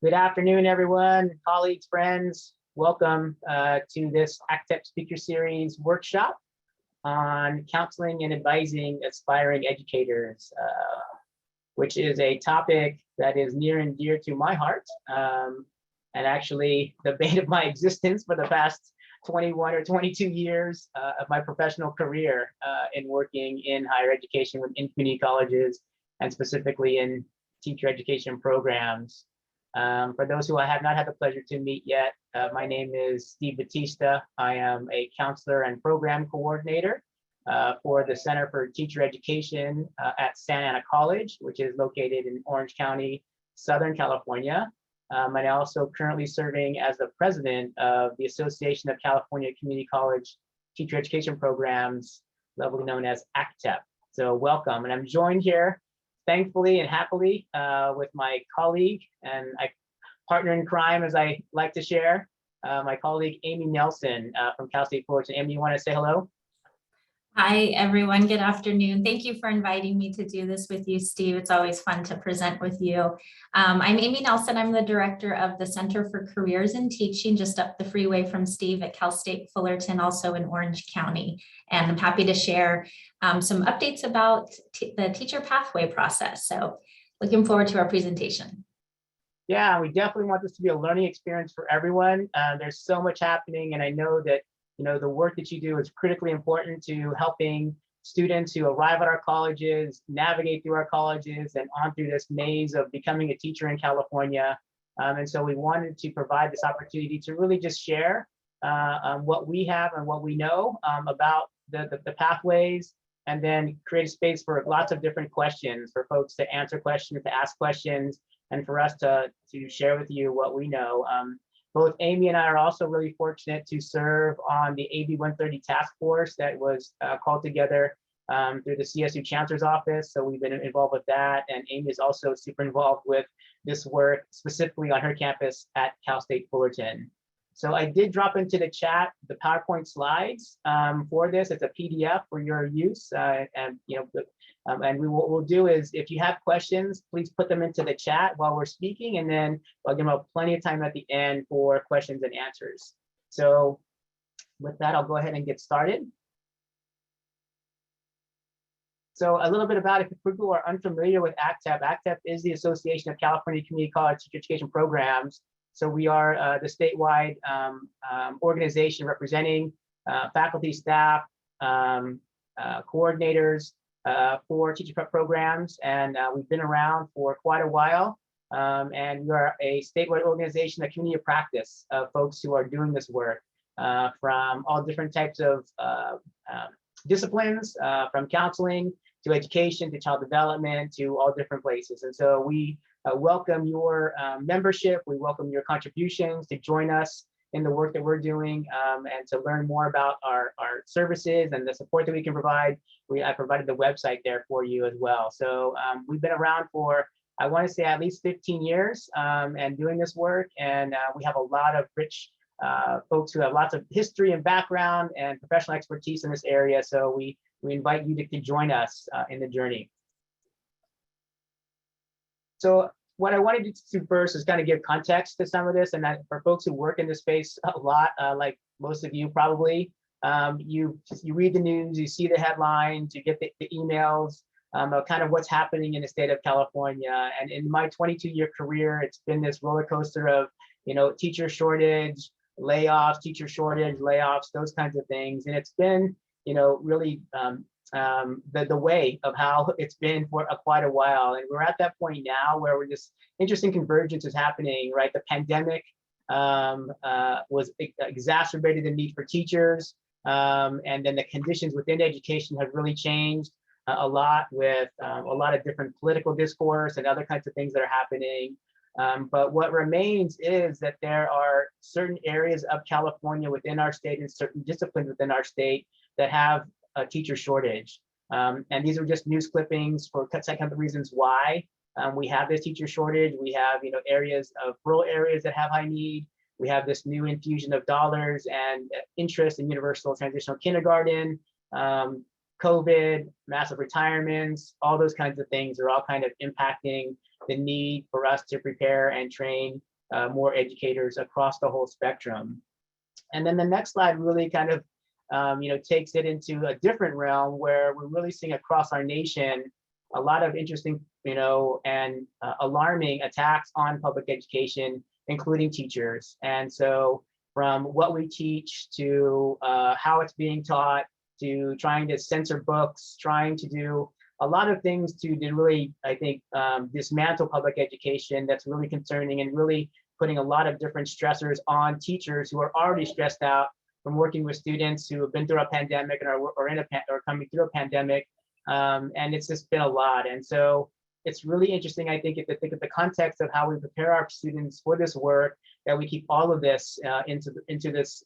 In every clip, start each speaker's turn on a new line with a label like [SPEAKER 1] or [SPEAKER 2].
[SPEAKER 1] Good afternoon, everyone, colleagues, friends. Welcome to this ACTEP Speaker Series workshop on counseling and advising aspiring educators, which is a topic that is near and dear to my heart, and actually the bane of my existence for the past 21 or 22 years of my professional career in working in higher education in community colleges and specifically in teacher education programs. For those who I have not had the pleasure to meet yet, my name is Steve Batista. I am a counselor and program coordinator for the Center for Teacher Education at Santa Ana College, which is located in Orange County, Southern California. And also currently serving as the president of the Association of California Community College Teacher Education Programs, lovely known as ACTEP. So welcome, and I'm joined here thankfully and happily with my colleague and partner in crime, as I like to share, my colleague Amy Nelson from Cal State Fullerton. Amy, you want to say hello?
[SPEAKER 2] Hi, everyone. Good afternoon. Thank you for inviting me to do this with you, Steve. It's always fun to present with you. I'm Amy Nelson. I'm the director of the Center for Careers in Teaching, just up the freeway from Steve at Cal State Fullerton, also in Orange County. And I'm happy to share some updates about the teacher pathway process. So looking forward to our presentation.
[SPEAKER 1] Yeah, we definitely want this to be a learning experience for everyone. There's so much happening, and I know that the work that you do is critically important to helping students who arrive at our colleges, navigate through our colleges and on through this maze of becoming a teacher in California. And so we wanted to provide this opportunity to really just share what we have and what we know about the pathways, and then create a space for lots of different questions for folks to answer questions, to ask questions, and for us to share with you what we know. Both Amy and I are also really fortunate to serve on the AB 130 task force that was called together through the CSU Chancellor's Office. So we've been involved with that. And Amy is also super involved with this work specifically on her campus at Cal State Fullerton. So I did drop into the chat the PowerPoint slides for this. It's a PDF for your use. And what we'll do is, if you have questions, please put them into the chat while we're speaking, and then I'll give them plenty of time at the end for questions and answers. So with that, I'll go ahead and get started. So a little bit about it, if people are unfamiliar with ACTEP, ACTEP is the Association of California Community College Teacher Education Programs. So we are the statewide organization representing faculty, staff, coordinators for teacher prep programs, and we've been around for quite a while. And we are a statewide organization, a community of practice of folks who are doing this work from all different types of disciplines, from counseling to education to child development to all different places. And so we welcome your membership. We welcome your contributions to join us in the work that we're doing, and to learn more about our services and the support that we can provide. I provided the website there for you as well. So we've been around for, I want to say, at least 15 years and doing this work. And we have a lot of rich folks who have lots of history and background and professional expertise in this area. So we invite you to join us in the journey. So what I wanted to do first is kind of give context to some of this, and that for folks who work in this space a lot, like most of you probably, you read the news, you see the headlines, you get the emails of kind of what's happening in the state of California. And in my 22-year career, it's been this roller coaster of, teacher shortage, layoffs, teacher shortage, layoffs, those kinds of things. And it's been, really the way of how it's been for quite a while. And we're at that point now where we're just interesting convergence is happening, right? The pandemic was exacerbated the need for teachers. And then the conditions within education have really changed a lot with a lot of different political discourse and other kinds of things that are happening. But what remains is that there are certain areas of California within our state and certain disciplines within our state that have a teacher shortage. And these are just news clippings for kind of the reasons why we have this teacher shortage. We have, areas of rural areas that have high need. We have this new infusion of dollars and interest in universal transitional kindergarten, COVID, massive retirements, all those kinds of things are all kind of impacting the need for us to prepare and train more educators across the whole spectrum. And then the next slide really kind of takes it into a different realm where we're really seeing across our nation a lot of interesting, and alarming attacks on public education, including teachers. And so from what we teach to how it's being taught, to trying to censor books, trying to do a lot of things to really, I think, dismantle public education, that's really concerning and really putting a lot of different stressors on teachers who are already stressed out from working with students who have been through a pandemic and are coming through a pandemic. And it's just been a lot. And so it's really interesting, I think, to think of the context of how we prepare our students for this work, that we keep all of this into this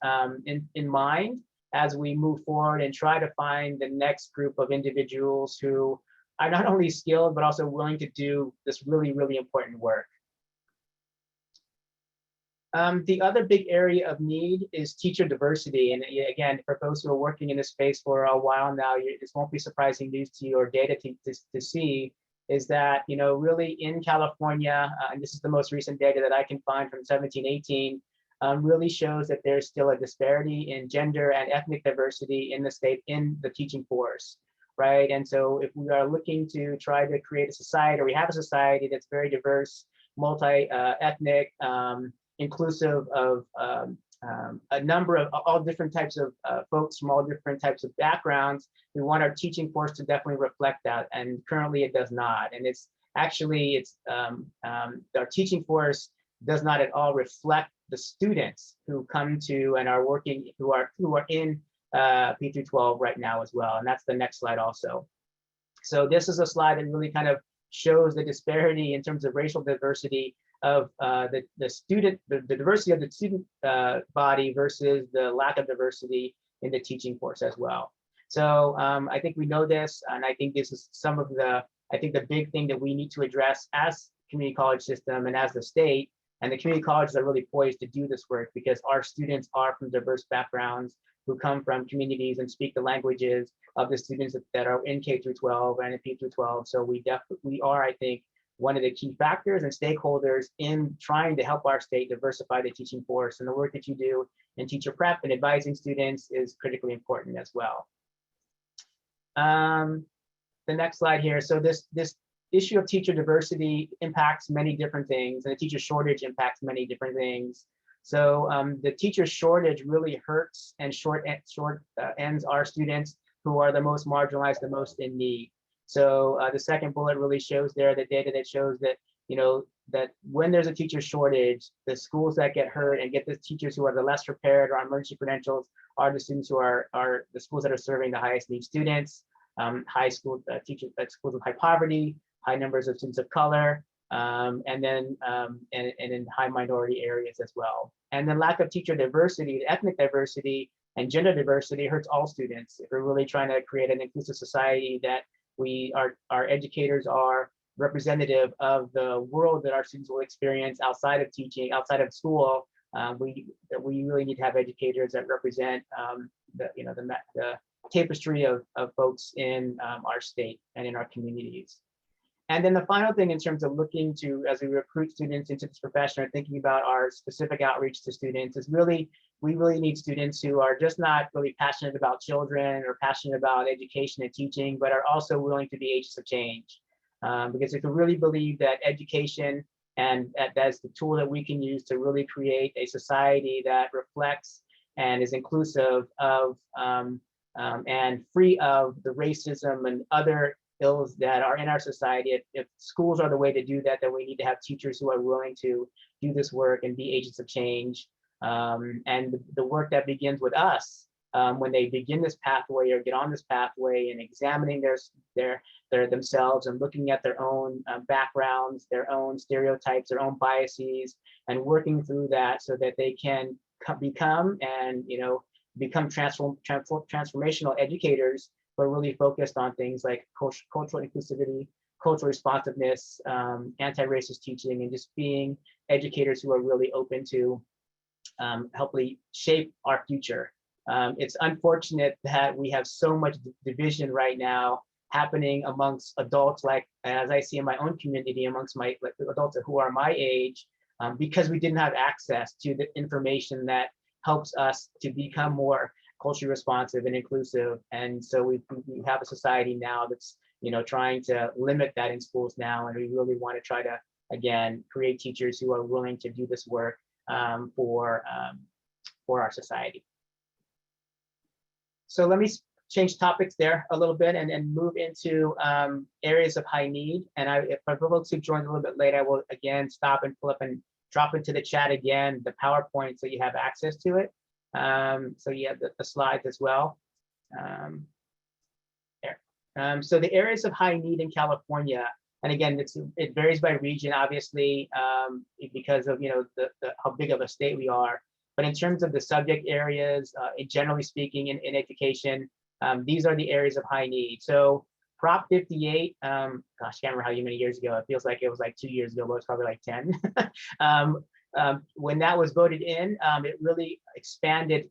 [SPEAKER 1] in mind as we move forward and try to find the next group of individuals who are not only skilled, but also willing to do this really, really important work. The other big area of need is teacher diversity. And again, for those who are working in this space for a while now, this won't be surprising news to you or data to see, is that, really in California, and this is the most recent data that I can find from 17-18, really shows that there's still a disparity in gender and ethnic diversity in the state, in the teaching force, right? And so if we are looking to try to create a society, or we have a society that's very diverse, multi-ethnic, inclusive of a number of all different types of folks from all different types of backgrounds, we want our teaching force to definitely reflect that. And currently it does not. And it's actually, our teaching force does not at all reflect the students who come to and are working, who are in P through 12 right now as well. And that's the next slide also. So this is a slide that really kind of shows the disparity in terms of racial diversity of the diversity of the student body versus the lack of diversity in the teaching force as well. So I think we know this, and I think this is some of the big thing that we need to address as community college system and as the state. And the community colleges are really poised to do this work because our students are from diverse backgrounds, who come from communities and speak the languages of the students that are in K through 12 and in P through 12. So we are, I think, one of the key factors and stakeholders in trying to help our state diversify the teaching force. And the work that you do in teacher prep and advising students is critically important as well. The next slide here. So this issue of teacher diversity impacts many different things, and the teacher shortage impacts many different things. So the teacher shortage really hurts and ends our students who are the most marginalized, the most in need. So the second bullet really shows there the data that shows that, that when there's a teacher shortage, the schools that get hurt and get the teachers who are the less prepared or on emergency credentials are the students who are the schools that are serving the highest need students, high school teachers at schools with high poverty, high numbers of students of color, and then in high minority areas as well. And then lack of teacher diversity, ethnic diversity, and gender diversity hurts all students. If we're really trying to create an inclusive society that our educators are representative of the world that our students will experience outside of teaching, outside of school, we really need to have educators that represent the tapestry of folks in our state and in our communities. And then the final thing in terms of looking to, as we recruit students into this profession or thinking about our specific outreach to students, is we really need students who are just not really passionate about children or passionate about education and teaching, but are also willing to be agents of change. Because if we really believe that education and that's the tool that we can use to really create a society that reflects and is inclusive of and free of the racism and other ills that are in our society, if schools are the way to do that, then we need to have teachers who are willing to do this work and be agents of change. And the work that begins with us when they begin this pathway or get on this pathway and examining their themselves and looking at their own backgrounds, their own stereotypes, their own biases, and working through that so that they can become transformational educators, but really focused on things like cultural inclusivity, cultural responsiveness, anti-racist teaching, and just being educators who are really open to helping shape our future. It's unfortunate that we have so much division right now happening amongst adults, like as I see in my own community, amongst my adults who are my age, because we didn't have access to the information that helps us to become more culturally responsive and inclusive. And so we have a society now that's, trying to limit that in schools now. And we really want to try to, again, create teachers who are willing to do this work for our society. So let me change topics there a little bit and move into areas of high need. And if my folks who joined a little bit late, I will again stop and pull up and drop into the chat again the PowerPoint so you have access to it. So you have the slides as well. There. So the areas of high need in California, and again, it varies by region, obviously, because of how big of a state we are. But in terms of the subject areas, generally speaking, in education, these are the areas of high need. So Prop 58, gosh, I can't remember how many years ago. It feels like it was like 2 years ago, but it's probably like 10. When that was voted in, it really expanded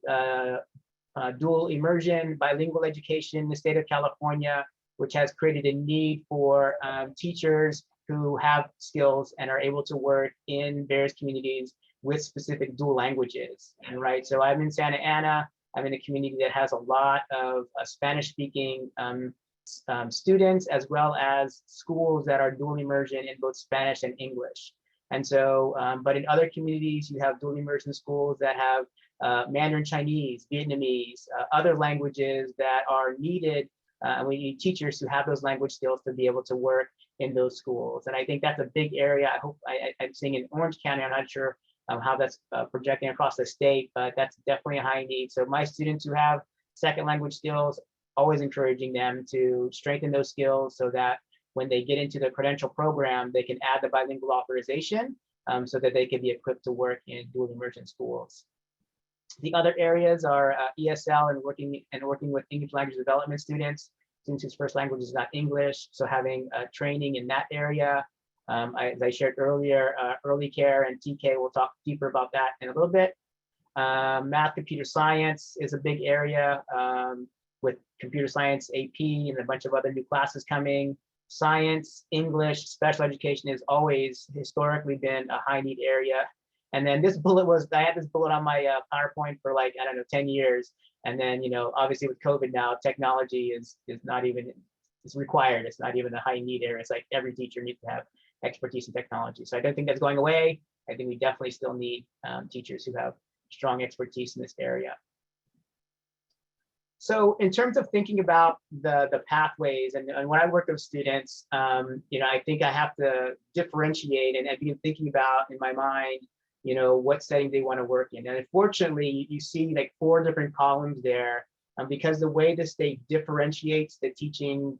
[SPEAKER 1] dual immersion, bilingual education in the state of California, which has created a need for teachers who have skills and are able to work in various communities with specific dual languages. And right, so I'm in Santa Ana. I'm in a community that has a lot of Spanish-speaking students, as well as schools that are dual immersion in both Spanish and English. And so, but in other communities, you have dual immersion schools that have Mandarin Chinese, Vietnamese, other languages that are needed. And we need teachers who have those language skills to be able to work in those schools. And I think that's a big area. I hope I'm seeing in Orange County. I'm not sure how that's projecting across the state, but that's definitely a high need. So my students who have second language skills, always encouraging them to strengthen those skills so that when they get into the credential program, they can add the bilingual authorization so that they can be equipped to work in dual immersion schools. The other areas are ESL and working with English language development students whose first language is not English. So having training in that area. As I shared earlier, early care and TK, we'll talk deeper about that in a little bit. Math, computer science is a big area with computer science AP and a bunch of other new classes coming. Science, English, special education has always historically been a high need area. And then this bullet I had this bullet on my PowerPoint for like, I don't know, 10 years. And then, obviously with COVID now, technology is not even, it's required. It's not even a high need area. It's like every teacher needs to have expertise in technology. So I don't think that's going away. I think we definitely still need teachers who have strong expertise in this area. So in terms of thinking about the pathways and when I work with students, I think I have to differentiate and be thinking about in my mind, what setting they want to work in. And unfortunately, you see like 4 different columns there because the way the state differentiates the teaching,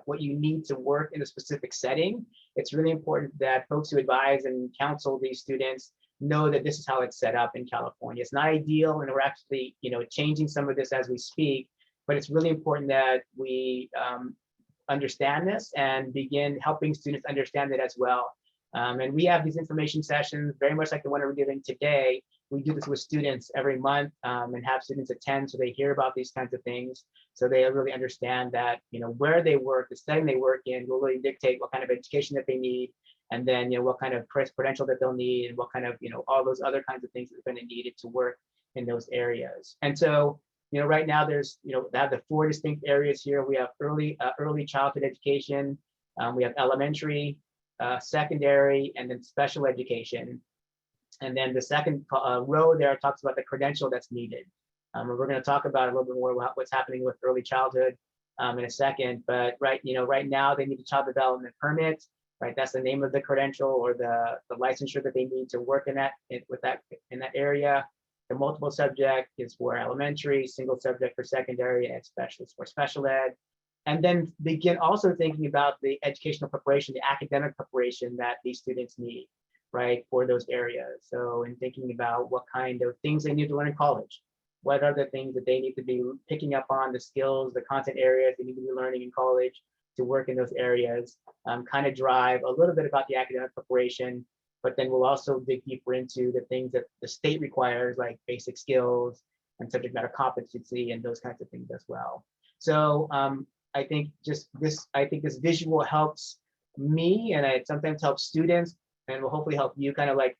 [SPEAKER 1] what you need to work in a specific setting, it's really important that folks who advise and counsel these students know that this is how it's set up in California. It's not ideal, and we're actually, changing some of this as we speak, but it's really important that we understand this and begin helping students understand it as well. And we have these information sessions, very much like the one we're giving today. We do this with students every month and have students attend so they hear about these kinds of things. So they really understand that, where they work, the setting they work in will really dictate what kind of education that they need. And then, what kind of credential that they'll need and what kind of, all those other kinds of things that are going to need it to work in those areas. And so, right now there's, they have the 4 distinct areas here. We have early childhood education. We have elementary, secondary, and then special education. And then the second row there talks about the credential that's needed. And we're going to talk about a little bit more about what's happening with early childhood in a second. But right now they need a child development permit. Right, that's the name of the credential or the licensure that they need to work in that area. The multiple subject is for elementary, single subject for secondary, and specialist for special ed. And then begin also thinking about the educational preparation, the academic preparation that these students need, right, for those areas. So in thinking about what kind of things they need to learn in college, what are the things that they need to be picking up on, the skills, the content areas they need to be learning in college to work in those areas, kind of drive a little bit about the academic preparation, but then we'll also dig deeper into the things that the state requires, like basic skills and subject matter competency and those kinds of things as well. So I think this visual helps me, and it sometimes helps students and will hopefully help you kind of like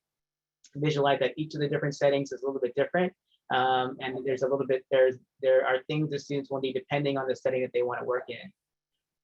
[SPEAKER 1] visualize that each of the different settings is a little bit different. And there's a little bit, there are things the students will need depending on the setting that they want to work in.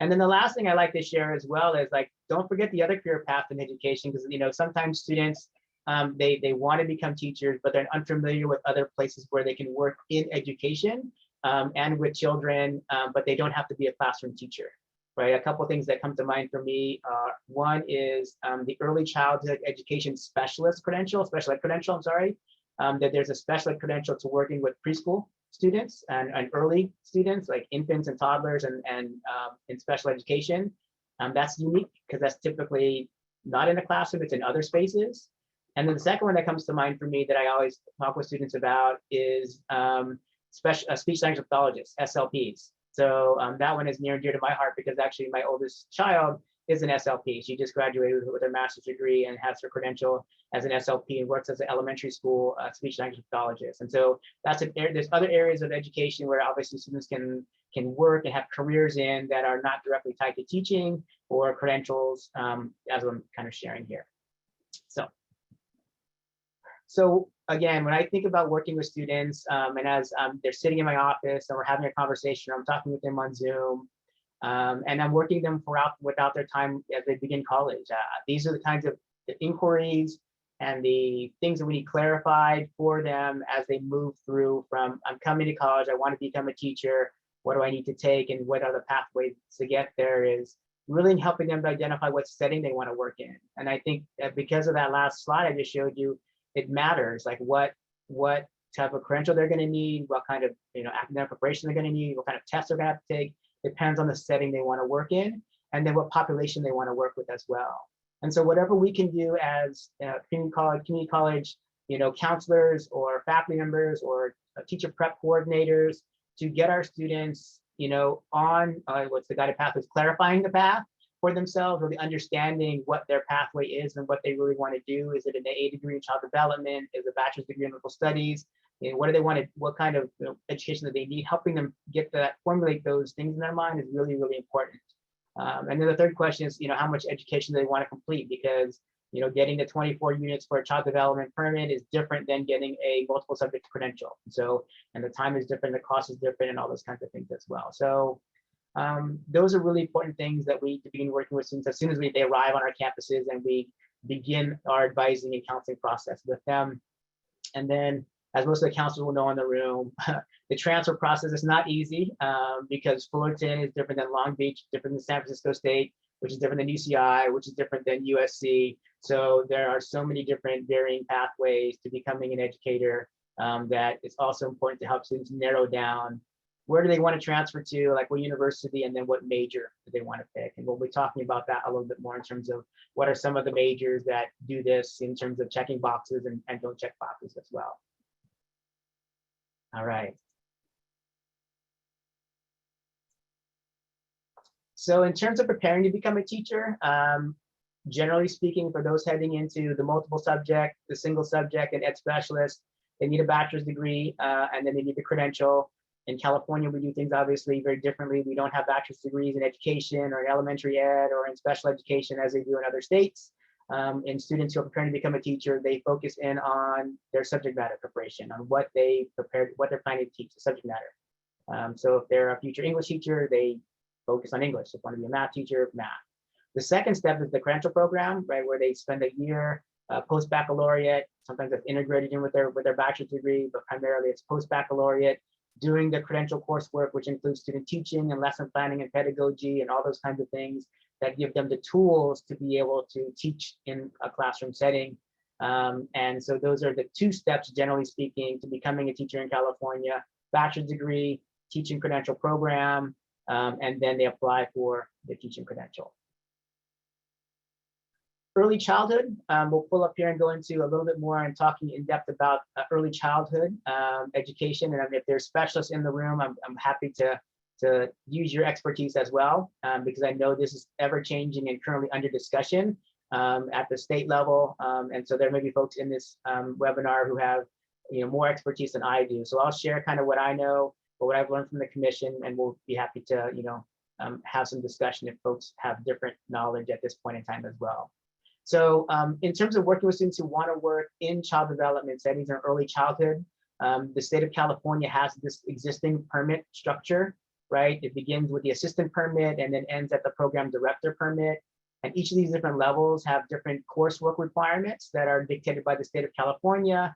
[SPEAKER 1] And then the last thing I like to share as well is like, don't forget the other career path in education, because sometimes students, they want to become teachers, but they're unfamiliar with other places where they can work in education and with children, but they don't have to be a classroom teacher, right? A couple of things that come to mind for me. One is the early childhood education specialist credential, special ed credential, I'm sorry, that there's a special ed credential to working with preschool students and early students like infants and toddlers and in special education. That's unique because that's typically not in the classroom, it's in other spaces. And then the second one that comes to mind for me that I always talk with students about is speech language pathologists, SLPs. So that one is near and dear to my heart because actually my oldest child is an SLP. She just graduated with her master's degree and has her credential as an SLP and works as an elementary school speech language pathologist. And so there's other areas of education where obviously students can work and have careers in that are not directly tied to teaching or credentials, as I'm kind of sharing here. So again, when I think about working with students and as they're sitting in my office and we're having a conversation, or I'm talking with them on Zoom, and I'm working them without their time as they begin college. These are the kinds of the inquiries and the things that we need clarified for them as they move through from, I'm coming to college, I want to become a teacher, what do I need to take and what are the pathways to get there, is really helping them to identify what setting they want to work in. And I think that because of that last slide I just showed you, it matters like what type of credential they're going to need, what kind of academic preparation they're going to need, what kind of tests they're going to have to take. Depends on the setting they want to work in, and then what population they want to work with as well. And so whatever we can do as community college, counselors or faculty members or teacher prep coordinators to get our students, on what's the guided path is clarifying the path for themselves, really understanding what their pathway is and what they really want to do. Is it an AA degree in child development? Is it a bachelor's degree in medical studies? What do they want to, what kind of education that they need? Helping them get that, formulate those things in their mind is really, really important. And then the third question is, how much education do they want to complete? Because, getting the 24 units for a child development permit is different than getting a multiple subject credential. So, and the time is different, the cost is different, and all those kinds of things as well. So those are really important things that we need to begin working with students as soon as they arrive on our campuses and we begin our advising and counseling process with them. And then, as most of the counselors will know in the room, the transfer process is not easy because Fullerton is different than Long Beach, different than San Francisco State, which is different than UCI, which is different than USC. So there are so many different varying pathways to becoming an educator that it's also important to help students narrow down where do they want to transfer to, like what university, and then what major do they want to pick. And we'll be talking about that a little bit more in terms of what are some of the majors that do this in terms of checking boxes and don't check boxes as well. All right. So in terms of preparing to become a teacher, generally speaking, for those heading into the multiple subject, the single subject, and ed specialist, they need a bachelor's degree and then they need the credential. In California, we do things obviously very differently. We don't have bachelor's degrees in education or in elementary ed or in special education as they do in other states. And students who are preparing to become a teacher, they focus in on their subject matter preparation, on what they prepared, what they're planning to teach, the subject matter. So if they're a future English teacher, they focus on English. If they want to be a math teacher, math. The second step is the credential program, right, where they spend a year post-baccalaureate. Sometimes that's integrated in with their bachelor's degree, but primarily it's post-baccalaureate, doing the credential coursework, which includes student teaching and lesson planning and pedagogy and all those kinds of things that give them the tools to be able to teach in a classroom setting. And so those are the two steps, generally speaking, to becoming a teacher in California: bachelor's degree, teaching credential program, and then they apply for the teaching credential. Early childhood, we'll pull up here and go into a little bit more and talking in depth about early childhood education. And if there's specialists in the room, I'm happy to use your expertise as well, because I know this is ever changing and currently under discussion at the state level. And so there may be folks in this webinar who have more expertise than I do. So I'll share kind of what I know, or what I've learned from the commission, and we'll be happy to have some discussion if folks have different knowledge at this point in time as well. So in terms of working with students who want to work in child development settings or early childhood, the state of California has this existing permit structure, right? It begins with the assistant permit and then ends at the program director permit. And each of these different levels have different coursework requirements that are dictated by the state of California.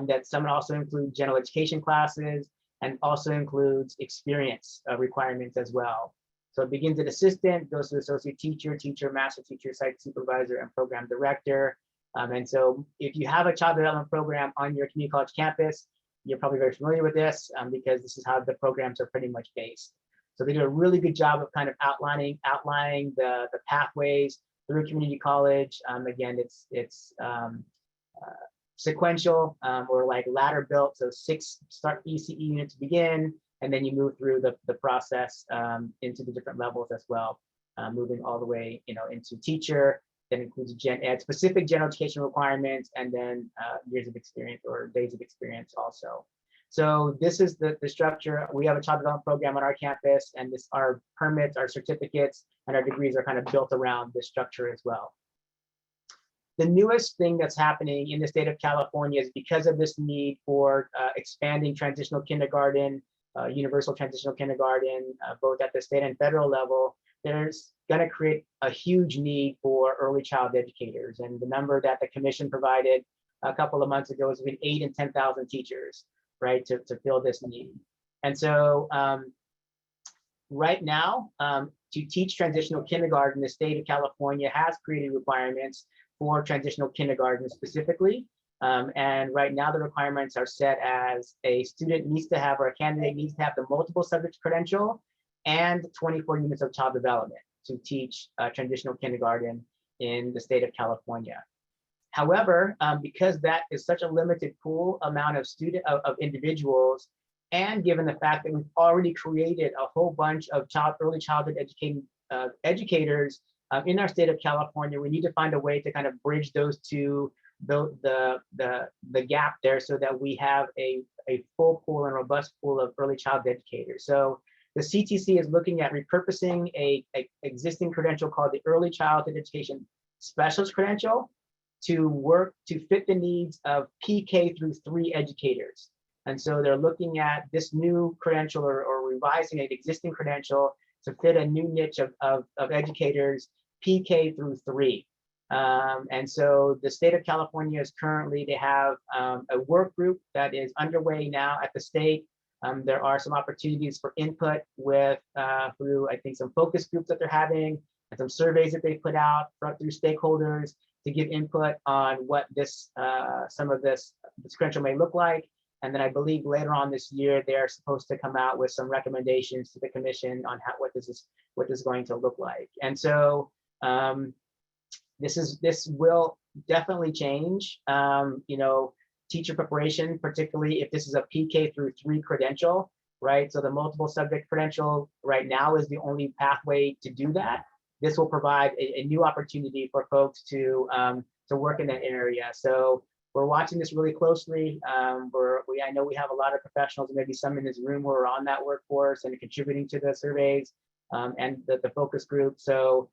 [SPEAKER 1] That some also include general education classes and also includes experience requirements as well. So it begins at assistant, goes to associate teacher, teacher, master teacher, site supervisor, and program director. And so if you have a child development program on your community college campus, you're probably very familiar with this because this is how the programs are pretty much based. So they do a really good job of kind of outlining the pathways through community college. Again, it's sequential or like ladder built. So 6 start ECE units begin, and then you move through the process into the different levels as well, moving all the way, into teacher. That includes gen ed specific general education requirements, and then years of experience or days of experience also. So this is the structure. We have a child development program on our campus, and our permits, our certificates, and our degrees are kind of built around this structure as well. The newest thing that's happening in the state of California is because of this need for expanding transitional kindergarten, universal transitional kindergarten, both at the state and federal level, there's going to create a huge need for early child educators. And the number that the commission provided a couple of months ago is between 8,000 and 10,000 teachers, right, to fill this need. And so right now, to teach transitional kindergarten, the state of California has created requirements for transitional kindergarten specifically. And right now the requirements are set as a student needs to have, or a candidate needs to have, the multiple subject credential and 24 units of child development to teach transitional kindergarten in the state of California. However, because that is such a limited pool amount of individuals, and given the fact that we've already created a whole bunch of early childhood educators in our state of California, we need to find a way to kind of bridge those two, the gap there, so that we have a full pool and robust pool of early childhood educators. So the CTC is looking at repurposing a existing credential called the Early Childhood Education Specialist credential to fit the needs of PK through 3 educators. And so they're looking at this new credential or revising an existing credential to fit a new niche of educators, PK through 3. And so the state of California is currently, they have a work group that is underway now at the state. There are some opportunities for input through, I think, some focus groups that they're having and some surveys that they put out through stakeholders to give input on what some of this credential may look like. And then I believe later on this year, they're supposed to come out with some recommendations to the commission on what this is going to look like. And so this will definitely change, teacher preparation, particularly if this is a PK through 3 credential, right? So the multiple subject credential right now is the only pathway to do that. This will provide a new opportunity for folks to work in that area. So we're watching this really closely. I know we have a lot of professionals, maybe some in this room who are on that workforce and contributing to the surveys and the focus group. So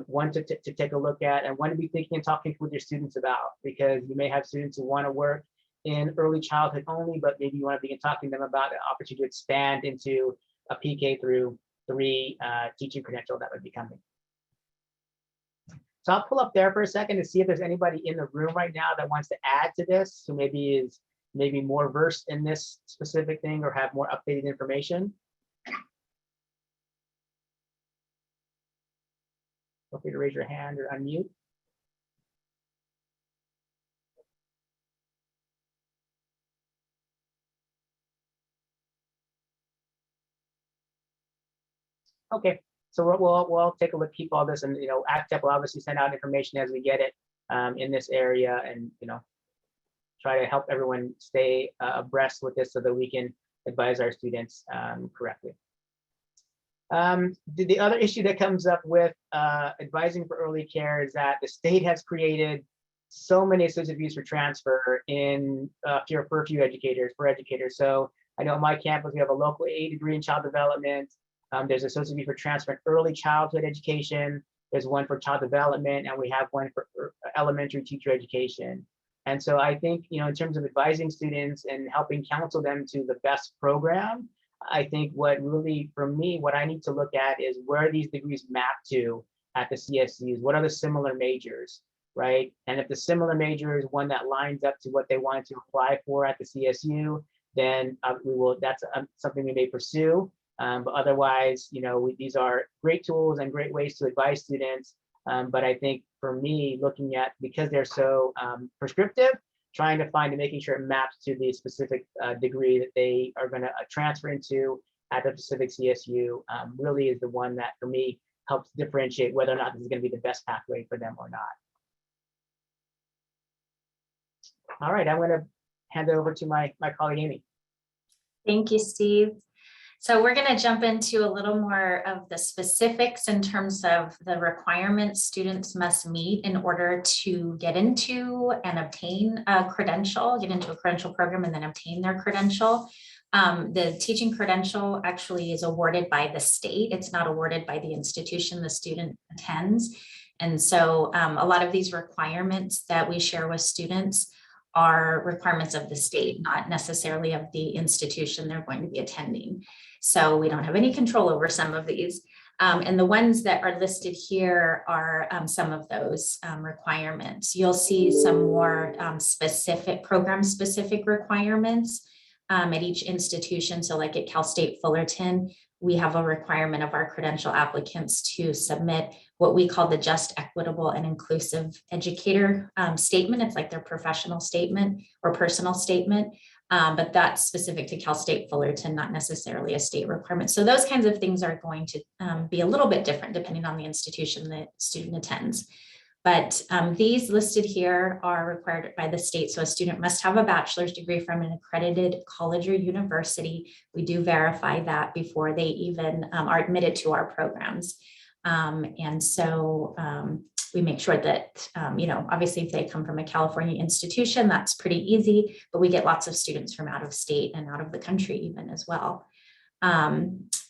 [SPEAKER 1] one to take a look at, and one to be thinking and talking with your students about, because you may have students who want to work in early childhood only, but maybe you want to begin talking to them about an opportunity to expand into a PK through 3 teaching credential that would be coming. So I'll pull up there for a second to see if there's anybody in the room right now that wants to add to this, who maybe is more versed in this specific thing or have more updated information. Feel free to raise your hand or unmute. Okay, so we'll take a look, keep all this, and ACTEP will obviously send out information as we get it in this area, and try to help everyone stay abreast with this so that we can advise our students correctly. The other issue that comes up with advising for early care is that the state has created so many associate views for transfer for a few educators, So I know on my campus, we have a local A degree in child development. There's associate view for transfer in early childhood education. there's one for child development, and we have one for elementary teacher education. And so I think, you know, in terms of advising students and helping counsel them to the best program, I think what really, for me, what I need to look at is where these degrees map to at the CSUs. What are the similar majors, right? And if the similar major is one that lines up to what they wanted to apply for at the CSU, then that's something we may pursue. But otherwise, you know, these are great tools and great ways to advise students. But I think for me, looking at, because they're so prescriptive, trying to find and making sure it maps to the specific degree that they are going to transfer into at the specific CSU really is the one that for me helps differentiate whether or not this is going to be the best pathway for them or not. All right, I'm going to hand it over to my colleague, Amy.
[SPEAKER 2] Thank you, Steve. So we're going to jump into a little more of the specifics in terms of the requirements students must meet in order to get into and obtain a credential, get into a credential program and then obtain their credential. The teaching credential actually is awarded by the state. It's not awarded by the institution the student attends. And so a lot of these requirements that we share with students are requirements of the state, not necessarily of the institution they're going to be attending. So we don't have any control over some of these. And the ones that are listed here are some of those requirements. You'll see some more specific program-specific requirements at each institution. So like at Cal State Fullerton, we have a requirement of our credential applicants to submit what we call the Just, Equitable, and Inclusive Educator statement. It's like their professional statement or personal statement, but that's specific to Cal State Fullerton, not necessarily a state requirement. So those kinds of things are going to be a little bit different depending on the institution the student attends. But these listed here are required by the state. So a student must have a bachelor's degree from an accredited college or university. We do verify that before they even are admitted to our programs. And so we make sure that, you know, obviously if they come from a California institution, that's pretty easy, but we get lots of students from out of state and out of the country even as well.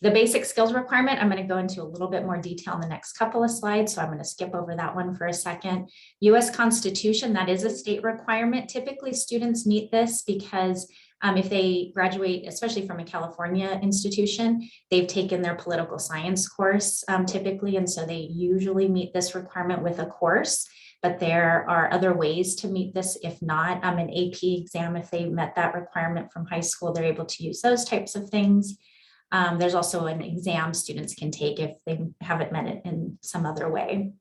[SPEAKER 2] The basic skills requirement, I'm going to go into a little bit more detail in the next couple of slides. So I'm going to skip over that one for a second. US Constitution, that is a state requirement. Typically students meet this because if they graduate, especially from a California institution, they've taken their political science course typically. And so they usually meet this requirement with a course, but there are other ways to meet this. If not, an AP exam, if they met that requirement from high school, they're able to use those types of things. There's also an exam students can take if they haven't met it in some other way.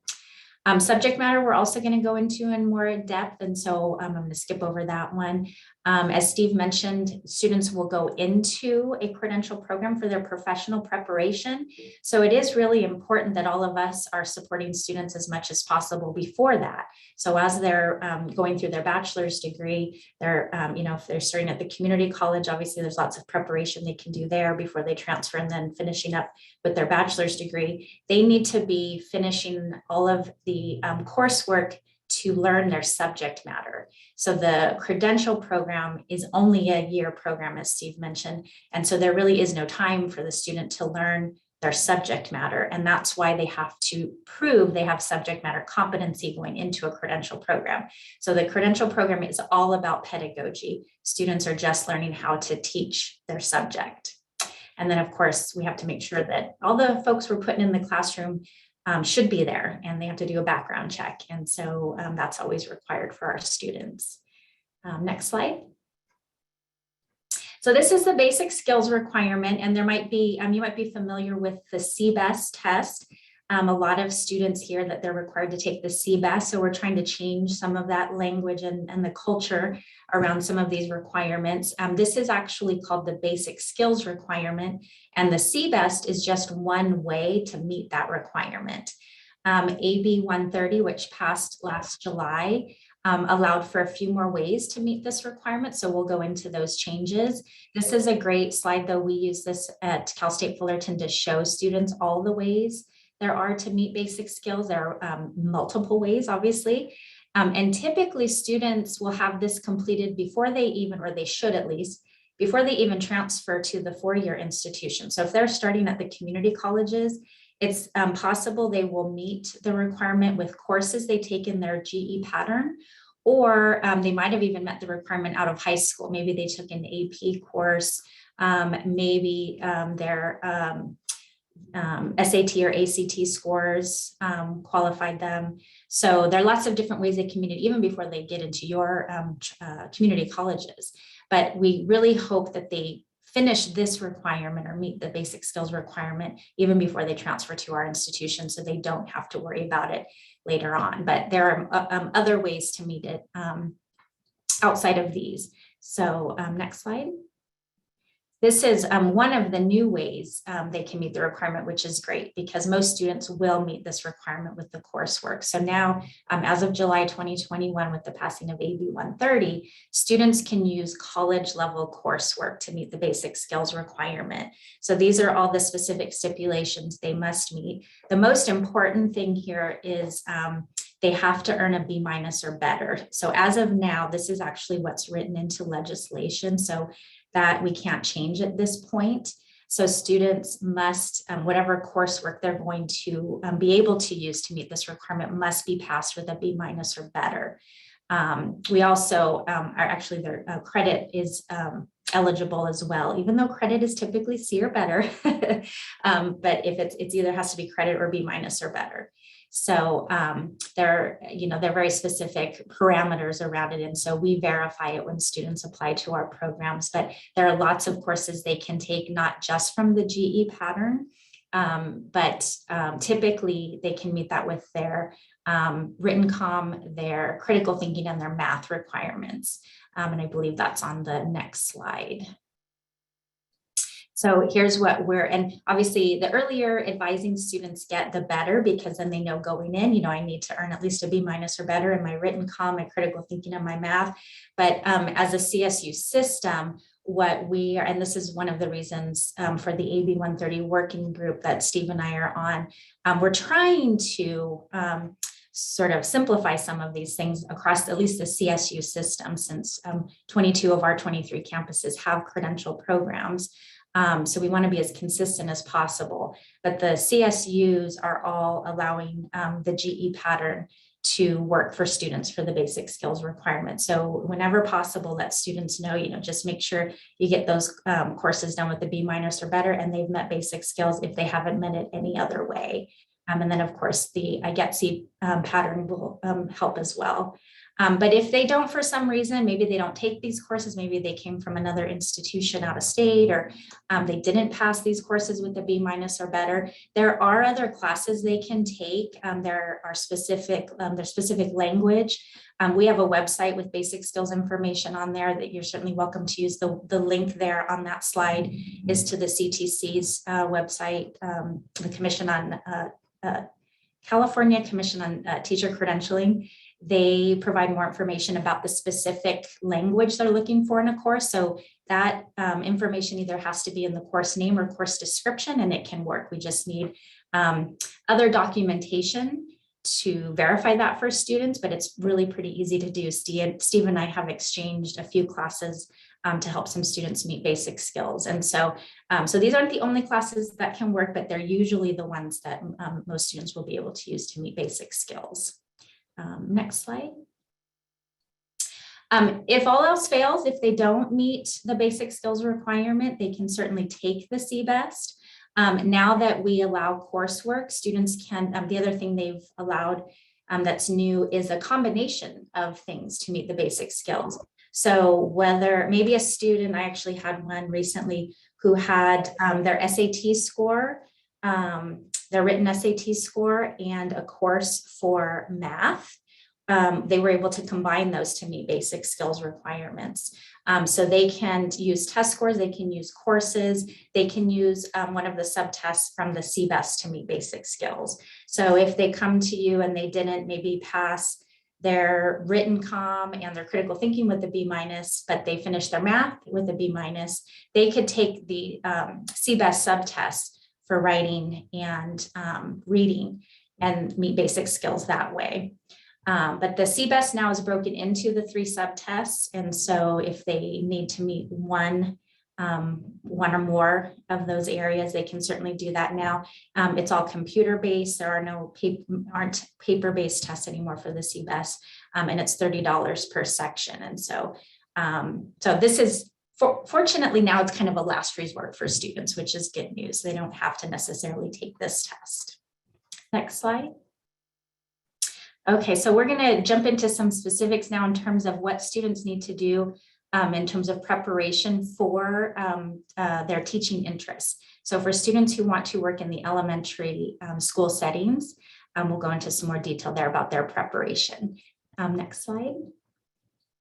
[SPEAKER 2] Subject matter, we're also going to go into in more depth. And so I'm going to skip over that one. As Steve mentioned, students will go into a credential program for their professional preparation. So it is really important that all of us are supporting students as much as possible before that. So as they're going through their bachelor's degree, they're, you know, if they're starting at the community college, obviously there's lots of preparation they can do there before they transfer, and then finishing up with their bachelor's degree. They need to be finishing all of the coursework to learn their subject matter. So the credential program is only a year program, as Steve mentioned. And so there really is no time for the student to learn their subject matter. And that's why they have to prove they have subject matter competency going into a credential program. So the credential program is all about pedagogy. Students are just learning how to teach their subject. And then of course, we have to make sure that all the folks we're putting in the classroom should be there, and they have to do a background check. And so that's always required for our students. Next slide. So this is the basic skills requirement, and there might be, you might be familiar with the CBEST test. A lot of students here that they're required to take the CBEST. So we're trying to change some of that language and the culture around some of these requirements. This is actually called the basic skills requirement, and the CBEST is just one way to meet that requirement. AB 130, which passed last July, allowed for a few more ways to meet this requirement. So we'll go into those changes. This is a great slide, though. We use this at Cal State Fullerton to show students all the ways there are to meet basic skills. There are multiple ways, obviously. And typically students will have this completed before they even, or they should at least, before they even transfer to the four-year institution. So if they're starting at the community colleges, It's possible they will meet the requirement with courses they take in their GE pattern, or they might have even met the requirement out of high school. Maybe they took an AP course, maybe their SAT or ACT scores qualified them. So there are lots of different ways they can meet it even before they get into your community colleges. But we really hope that they finish this requirement or meet the basic skills requirement even before they transfer to our institution, so they don't have to worry about it later on. But there are other ways to meet it outside of these. So next slide. This is one of the new ways they can meet the requirement, which is great because most students will meet this requirement with the coursework. So now, as of July 2021, with the passing of AB 130, students can use college level coursework to meet the basic skills requirement. So these are all the specific stipulations they must meet. The most important thing here is they have to earn a B- or better. So as of now, this is actually what's written into legislation. So that we can't change at this point. So students must, whatever coursework they're going to be able to use to meet this requirement must be passed with a B- or better. We also are actually, their credit is eligible as well, even though credit is typically C or better. But if it's either has to be credit or B- or better. So they're very specific parameters around it. And so we verify it when students apply to our programs, but there are lots of courses they can take, not just from the GE pattern, but typically they can meet that with their written comm, their critical thinking, and their math requirements. And I believe that's on the next slide. So here's what and obviously the earlier advising students get, the better, because then they know going in, I need to earn at least a B- or better in my written comm, my critical thinking, and my math. But as a CSU system, what we are, and this is one of the reasons for the AB 130 working group that Steve and I are on, we're trying to sort of simplify some of these things across at least the CSU system, since 22 of our 23 campuses have credential programs. So we want to be as consistent as possible, but the CSUs are all allowing the GE pattern to work for students for the basic skills requirement. So whenever possible, let students know, just make sure you get those courses done with the B- or better, and they've met basic skills if they haven't met it any other way. And then of course the IGETC pattern will help as well. But if they don't, for some reason, maybe they don't take these courses, maybe they came from another institution out of state, or they didn't pass these courses with a B- or better, there are other classes they can take. There are specific language. We have a website with basic skills information on there that you're certainly welcome to use. The link there on that slide is to the CTC's website, the Commission on California Commission on Teacher Credentialing. They provide more information about the specific language they're looking for in a course. So that information either has to be in the course name or course description, and it can work. We just need other documentation to verify that for students, but it's really pretty easy to do. Steve and I have exchanged a few classes to help some students meet basic skills. And so, so these aren't the only classes that can work, but they're usually the ones that most students will be able to use to meet basic skills. Next slide. If all else fails, if they don't meet the basic skills requirement, they can certainly take the CBEST. Now that we allow coursework, students can, the other thing they've allowed that's new is a combination of things to meet the basic skills. So whether maybe a student, I actually had one recently who had their SAT score, their written SAT score, and a course for math. They were able to combine those to meet basic skills requirements. So they can use test scores, they can use courses, they can use one of the subtests from the CBEST to meet basic skills. So if they come to you and they didn't maybe pass their written comm and their critical thinking with a B-, but they finished their math with a B-, they could take the CBEST subtest for writing and reading and meet basic skills that way. But the CBEST now is broken into the 3 subtests. And so if they need to meet one one or more of those areas, they can certainly do that now. It's all computer-based. There are aren't paper-based tests anymore for the CBEST, and it's $30 per section. And so, so this is, fortunately now it's kind of a last resort for students, which is good news. They don't have to necessarily take this test. Next slide. Okay, so we're going to jump into some specifics now in terms of what students need to do in terms of preparation for their teaching interests. So for students who want to work in the elementary school settings, we'll go into some more detail there about their preparation. Next slide.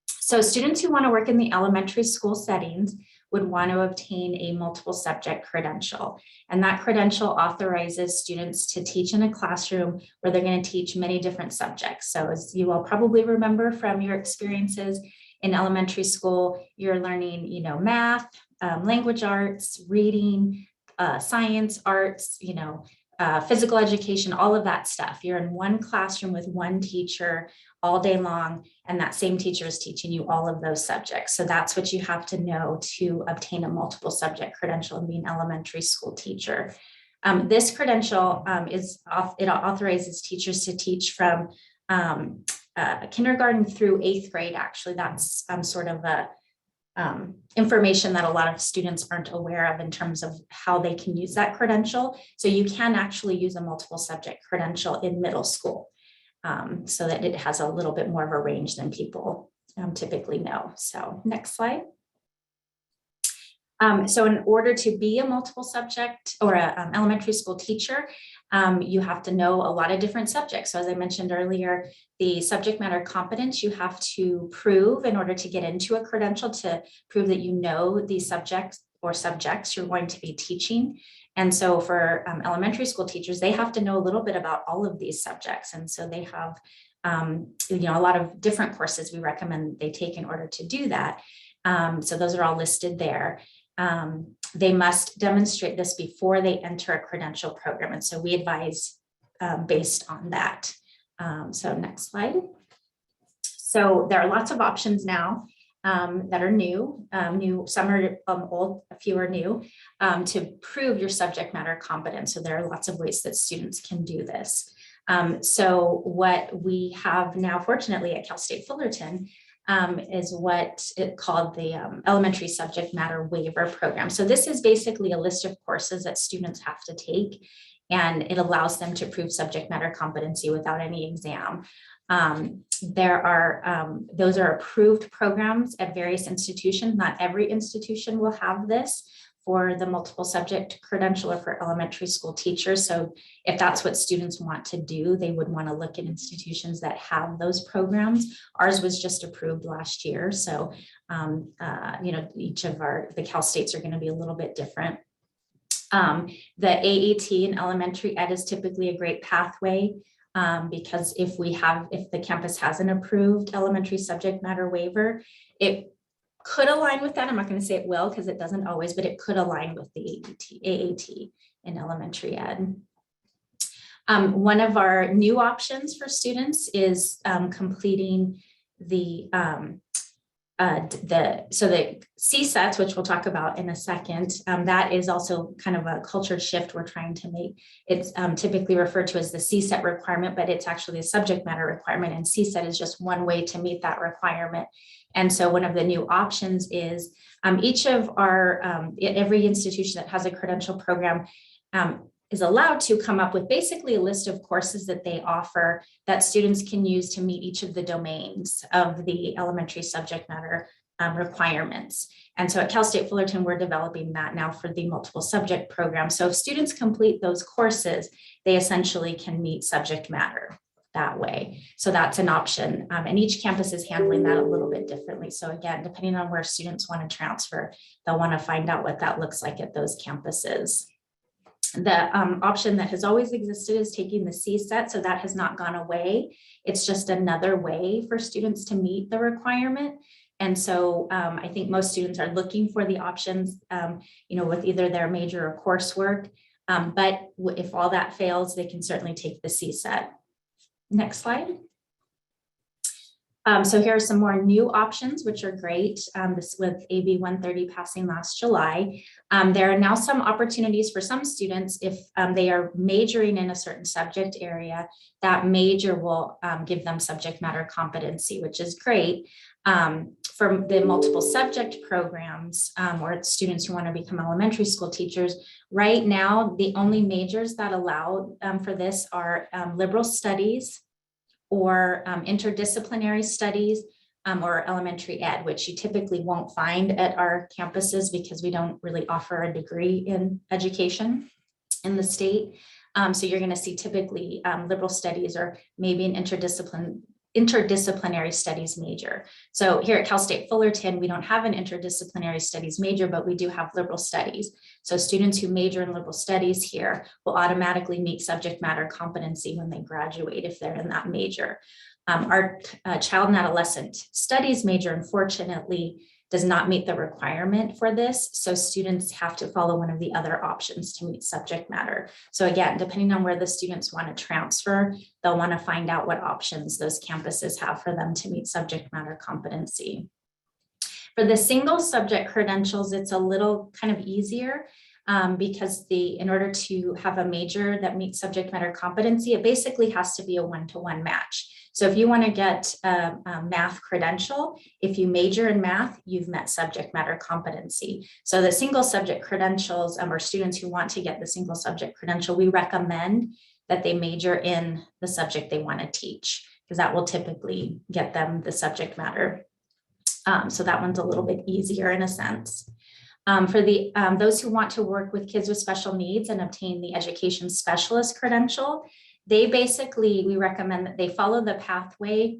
[SPEAKER 2] So students who want to work in the elementary school settings would want to obtain a multiple subject credential. And that credential authorizes students to teach in a classroom where they're going to teach many different subjects. So as you all probably remember from your experiences in elementary school, you're learning, you know, math, language arts, reading, science, arts, you know, physical education, all of that stuff. You're in one classroom with one teacher all day long, and that same teacher is teaching you all of those subjects. So that's what you have to know to obtain a multiple subject credential and be an elementary school teacher. This credential it authorizes teachers to teach from kindergarten through 8th grade. Actually, that's sort of a information that a lot of students aren't aware of in terms of how they can use that credential. So you can actually use a multiple subject credential in middle school, so that it has a little bit more of a range than people typically know. So next slide. So in order to be a multiple subject or an elementary school teacher, you have to know a lot of different subjects. So as I mentioned earlier, the subject matter competence you have to prove in order to get into a credential, to prove that you know the subjects you're going to be teaching. And so for elementary school teachers, they have to know a little bit about all of these subjects. And so they have you know, a lot of different courses we recommend they take in order to do that. So those are all listed there. They must demonstrate this before they enter a credential program. And so we advise based on that. So next slide. So there are lots of options now that are new. Some are old, a few are new, to prove your subject matter competence. So there are lots of ways that students can do this. So what we have now, fortunately, at Cal State Fullerton, is what it called the Elementary Subject Matter Waiver Program. So this is basically a list of courses that students have to take, and it allows them to prove subject matter competency without any exam. Those are approved programs at various institutions. Not every institution will have this for the multiple subject credential or for elementary school teachers. So if that's what students want to do, they would want to look at institutions that have those programs. Ours was just approved last year. So, you know, each of the Cal States are going to be a little bit different. The AAT in elementary ed is typically a great pathway because if the campus has an approved elementary subject matter waiver, it could align with that. I'm not going to say it will because it doesn't always, but it could align with the AAT in elementary ed. One of our new options for students is completing the CSETs, which we'll talk about in a second. That is also kind of a culture shift we're trying to make. It's typically referred to as the CSET requirement, but it's actually a subject matter requirement, and CSET is just one way to meet that requirement. And so one of the new options is each of every institution that has a credential program is allowed to come up with basically a list of courses that they offer that students can use to meet each of the domains of the elementary subject matter requirements. And so at Cal State Fullerton, we're developing that now for the multiple subject program. So if students complete those courses, they essentially can meet subject matter that way. So that's an option. And each campus is handling that a little bit differently. So again, depending on where students want to transfer, they'll want to find out what that looks like at those campuses. The option that has always existed is taking the CSET. So that has not gone away. It's just another way for students to meet the requirement. And so I think most students are looking for the options, you know, with either their major or coursework. But if all that fails, they can certainly take the CSET. Next slide. So here are some more new options, which are great. This with AB 130 passing last July. There are now some opportunities for some students if they are majoring in a certain subject area, that major will give them subject matter competency, which is great. For the multiple subject programs or students who want to become elementary school teachers, right now, the only majors that allow for this are liberal studies, or interdisciplinary studies, or elementary ed, which you typically won't find at our campuses because we don't really offer a degree in education in the state. So you're going to see typically liberal studies or maybe an interdisciplinary studies major. So here at Cal State Fullerton, we don't have an interdisciplinary studies major, but we do have liberal studies. So students who major in liberal studies here will automatically meet subject matter competency when they graduate if they're in that major. Our child and adolescent studies major, unfortunately, does not meet the requirement for this. So students have to follow one of the other options to meet subject matter. So again, depending on where the students want to transfer, they'll want to find out what options those campuses have for them to meet subject matter competency. For the single subject credentials, it's a little kind of easier because in order to have a major that meets subject matter competency, it basically has to be a one-to-one match. So if you want to get a math credential, if you major in math, you've met subject matter competency. So the single subject credentials, or students who want to get the single subject credential, we recommend that they major in the subject they want to teach, because that will typically get them the subject matter. So that one's a little bit easier in a sense. For those who want to work with kids with special needs and obtain the education specialist credential, we recommend that they follow the pathway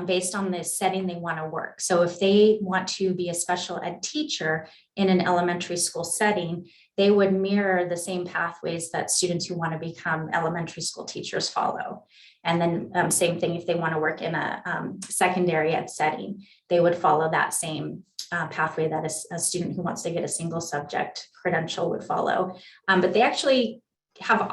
[SPEAKER 2] based on the setting they want to work. So if they want to be a special ed teacher in an elementary school setting, they would mirror the same pathways that students who want to become elementary school teachers follow. And then same thing if they want to work in a secondary ed setting, they would follow that same pathway that a student who wants to get a single subject credential would follow. But they actually have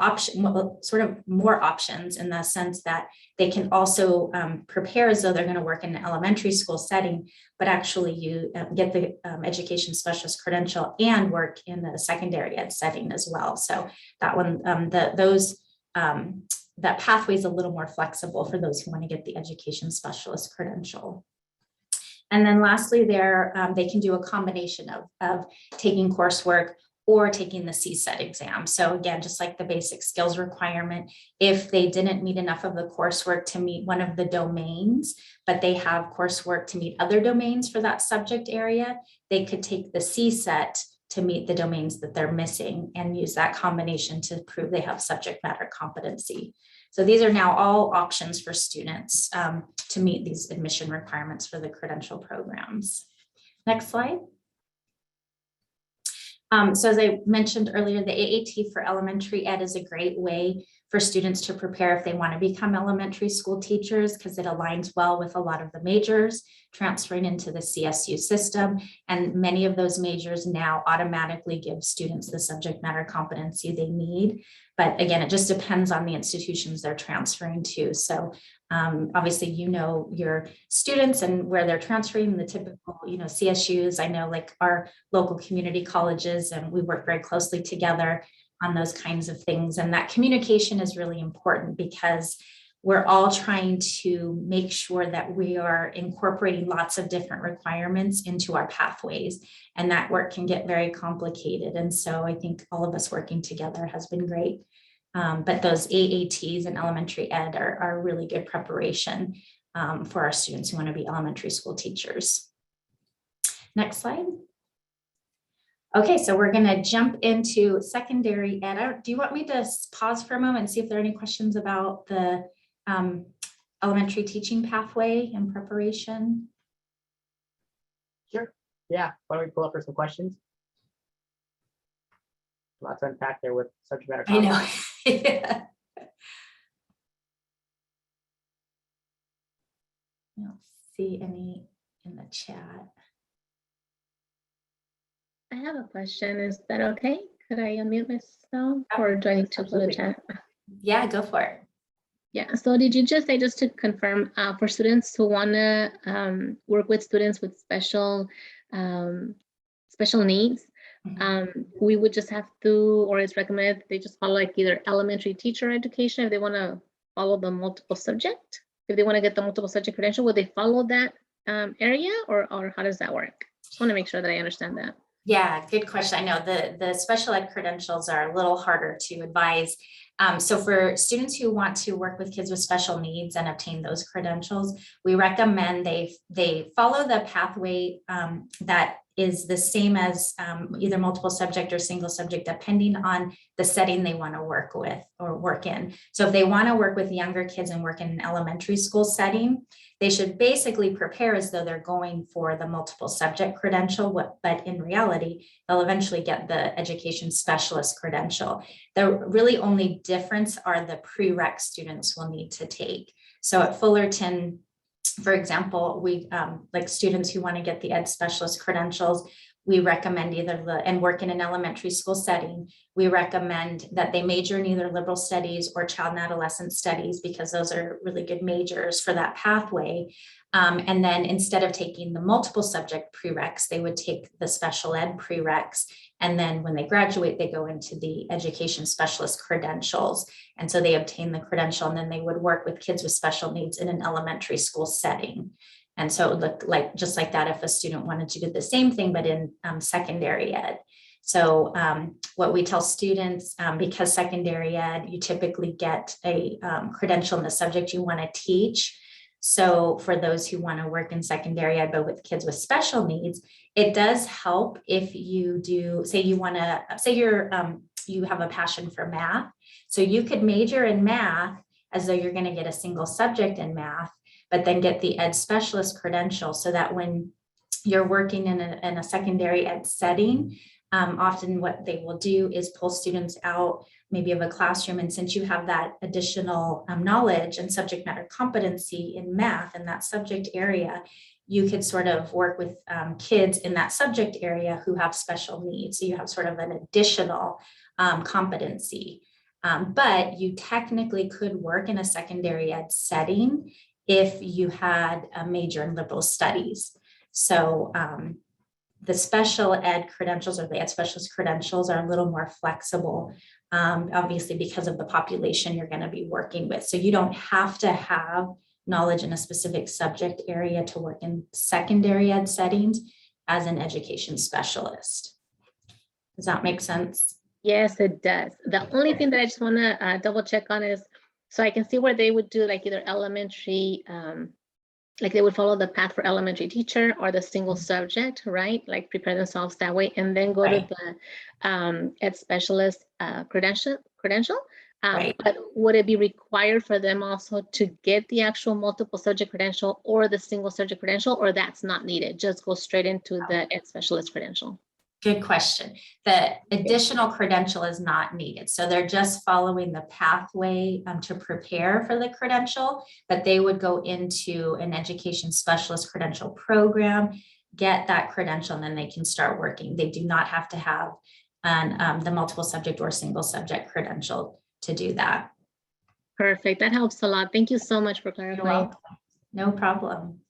[SPEAKER 2] sort of more options in the sense that they can also prepare as though they're going to work in an elementary school setting, but actually you get the education specialist credential and work in the secondary ed setting as well. So that one, that pathway is a little more flexible for those who want to get the education specialist credential. And then lastly, they can do a combination of taking coursework or taking the CSET exam. So again, just like the basic skills requirement, if they didn't meet enough of the coursework to meet one of the domains, but they have coursework to meet other domains for that subject area, they could take the CSET to meet the domains that they're missing and use that combination to prove they have subject matter competency. So these are now all options for students to meet these admission requirements for the credential programs. Next slide. So as I mentioned earlier, the AAT for elementary ed is a great way for students to prepare if they want to become elementary school teachers, because it aligns well with a lot of the majors transferring into the CSU system. And many of those majors now automatically give students the subject matter competency they need. But again, it just depends on the institutions they're transferring to. So obviously, your students and where they're transferring, the typical, CSUs. I know like our local community colleges, and we work very closely together on those kinds of things. And that communication is really important because we're all trying to make sure that we are incorporating lots of different requirements into our pathways. And that work can get very complicated. And so I think all of us working together has been great. But those AATs in elementary ed are really good preparation for our students who want to be elementary school teachers. Next slide. Okay, so we're going to jump into secondary ed. Do you want me to pause for a moment and see if there are any questions about the elementary teaching pathway and preparation?
[SPEAKER 1] Sure. Yeah. Why don't we pull up for some questions? Lots to unpack there with subject matter.
[SPEAKER 2] I know. Yeah. I don't see any in the chat.
[SPEAKER 3] I have a question. Is that okay? Could I unmute myself or do I need to pull the chat?
[SPEAKER 2] Yeah, go for it.
[SPEAKER 3] Yeah, so did you just say, just to confirm, for students who want to work with students with um, special needs, we would just have to, or it's recommended they just follow like either elementary teacher education if they want to follow the multiple subject? If they want to get the multiple subject credential, would they follow that area, or how does that work? Just want to make sure that I understand that.
[SPEAKER 2] Yeah, good question. I know the special ed credentials are a little harder to advise. So for students who want to work with kids with special needs and obtain those credentials, we recommend they follow the pathway that is the same as either multiple subject or single subject, depending on the setting they want to work with or work in. So if they want to work with younger kids and work in an elementary school setting, they should basically prepare as though they're going for the multiple subject credential, but in reality, they'll eventually get the education specialist credential. The really only difference are the prereq students will need to take. So at Fullerton, for example, we like students who want to get the ed specialist credentials, we recommend and work in an elementary school setting, we recommend that they major in either liberal studies or child and adolescent studies, because those are really good majors for that pathway. And then instead of taking the multiple subject prereqs, they would take the special ed prereqs. And then when they graduate, they go into the education specialist credentials. And so they obtain the credential, and then they would work with kids with special needs in an elementary school setting. And so it would look like just like that if a student wanted to do the same thing, but in secondary ed. So what we tell students, because secondary ed, you typically get a credential in the subject you want to teach. So for those who want to work in secondary ed, but with kids with special needs, it does help if you do, say you want to, say you have a passion for math. So you could major in math as though you're going to get a single subject in math, but then get the ed specialist credential, so that when you're working in a secondary ed setting, often what they will do is pull students out maybe of a classroom. And since you have that additional knowledge and subject matter competency in math in that subject area, you could sort of work with kids in that subject area who have special needs. So you have sort of an additional competency. But you technically could work in a secondary ed setting if you had a major in liberal studies. So the special ed credentials, or the ed specialist credentials, are a little more flexible, obviously because of the population you're going to be working with. So you don't have to have knowledge in a specific subject area to work in secondary ed settings as an education specialist. Does that make sense?
[SPEAKER 3] Yes, it does. The only thing that I just want to double check on is, so I can see where they would do like either elementary, like they would follow the path for elementary teacher or the single subject, right? Like prepare themselves that way, and then go
[SPEAKER 2] Right.
[SPEAKER 3] to the ed specialist credential.
[SPEAKER 2] Right.
[SPEAKER 3] But would it be required for them also to get the actual multiple subject credential or the single subject credential, or that's not needed? Just go straight into the ed specialist credential.
[SPEAKER 2] Good question. The additional credential is not needed. So they're just following the pathway to prepare for the credential, but they would go into an education specialist credential program, get that credential, and then they can start working. They do not have to have the multiple subject or single subject credential to do that.
[SPEAKER 3] Perfect. That helps a lot. Thank you so much for clarifying.
[SPEAKER 2] You're welcome. No problem.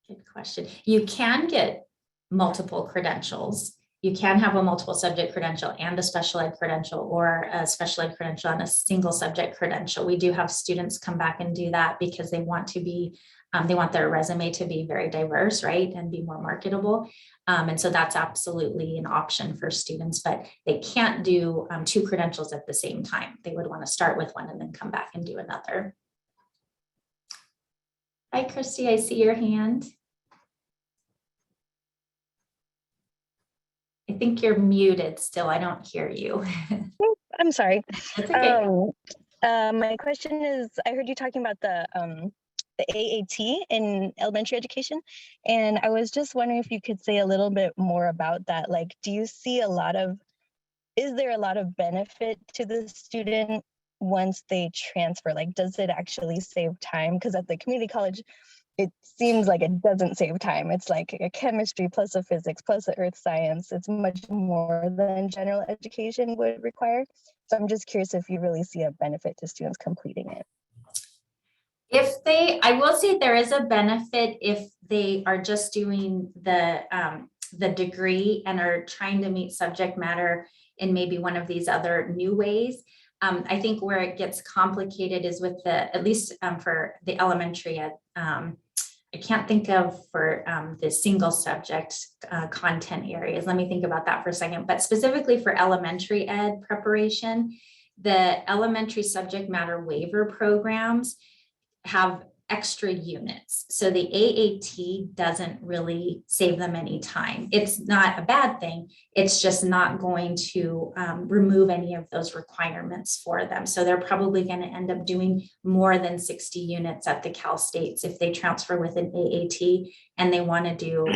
[SPEAKER 2] Good question. You can get multiple credentials. You can have a multiple subject credential and a special ed credential, or a special ed credential and a single subject credential. We do have students come back and do that because they want to be, they want their resume to be very diverse, right? And be more marketable. And so that's absolutely an option for students, but they can't do 2 credentials at the same time. They would want to start with one and then come back and do another. Hi, Christy, I see your hand. I think you're muted still. I don't hear you.
[SPEAKER 4] I'm sorry.
[SPEAKER 2] That's okay.
[SPEAKER 4] My question is, I heard you talking about the AAT in elementary education, and I was just wondering if you could say a little bit more about that. Like, do you see is there a lot of benefit to the student once they transfer? Like, does it actually save time? Because at the community college, it seems like it doesn't save time. It's like a chemistry plus a physics plus a earth science. It's much more than general education would require. So I'm just curious if you really see a benefit to students completing it.
[SPEAKER 2] I will say there is a benefit if they are just doing the degree and are trying to meet subject matter in maybe one of these other new ways. I think where it gets complicated is with at least for the elementary ed, I can't think of for the single subject content areas. Let me think about that for a second, but specifically for elementary ed preparation, the elementary subject matter waiver programs have extra units. So the AAT doesn't really save them any time. It's not a bad thing. It's just not going to remove any of those requirements for them. So they're probably going to end up doing more than 60 units at the Cal States if they transfer with an AAT and they want to do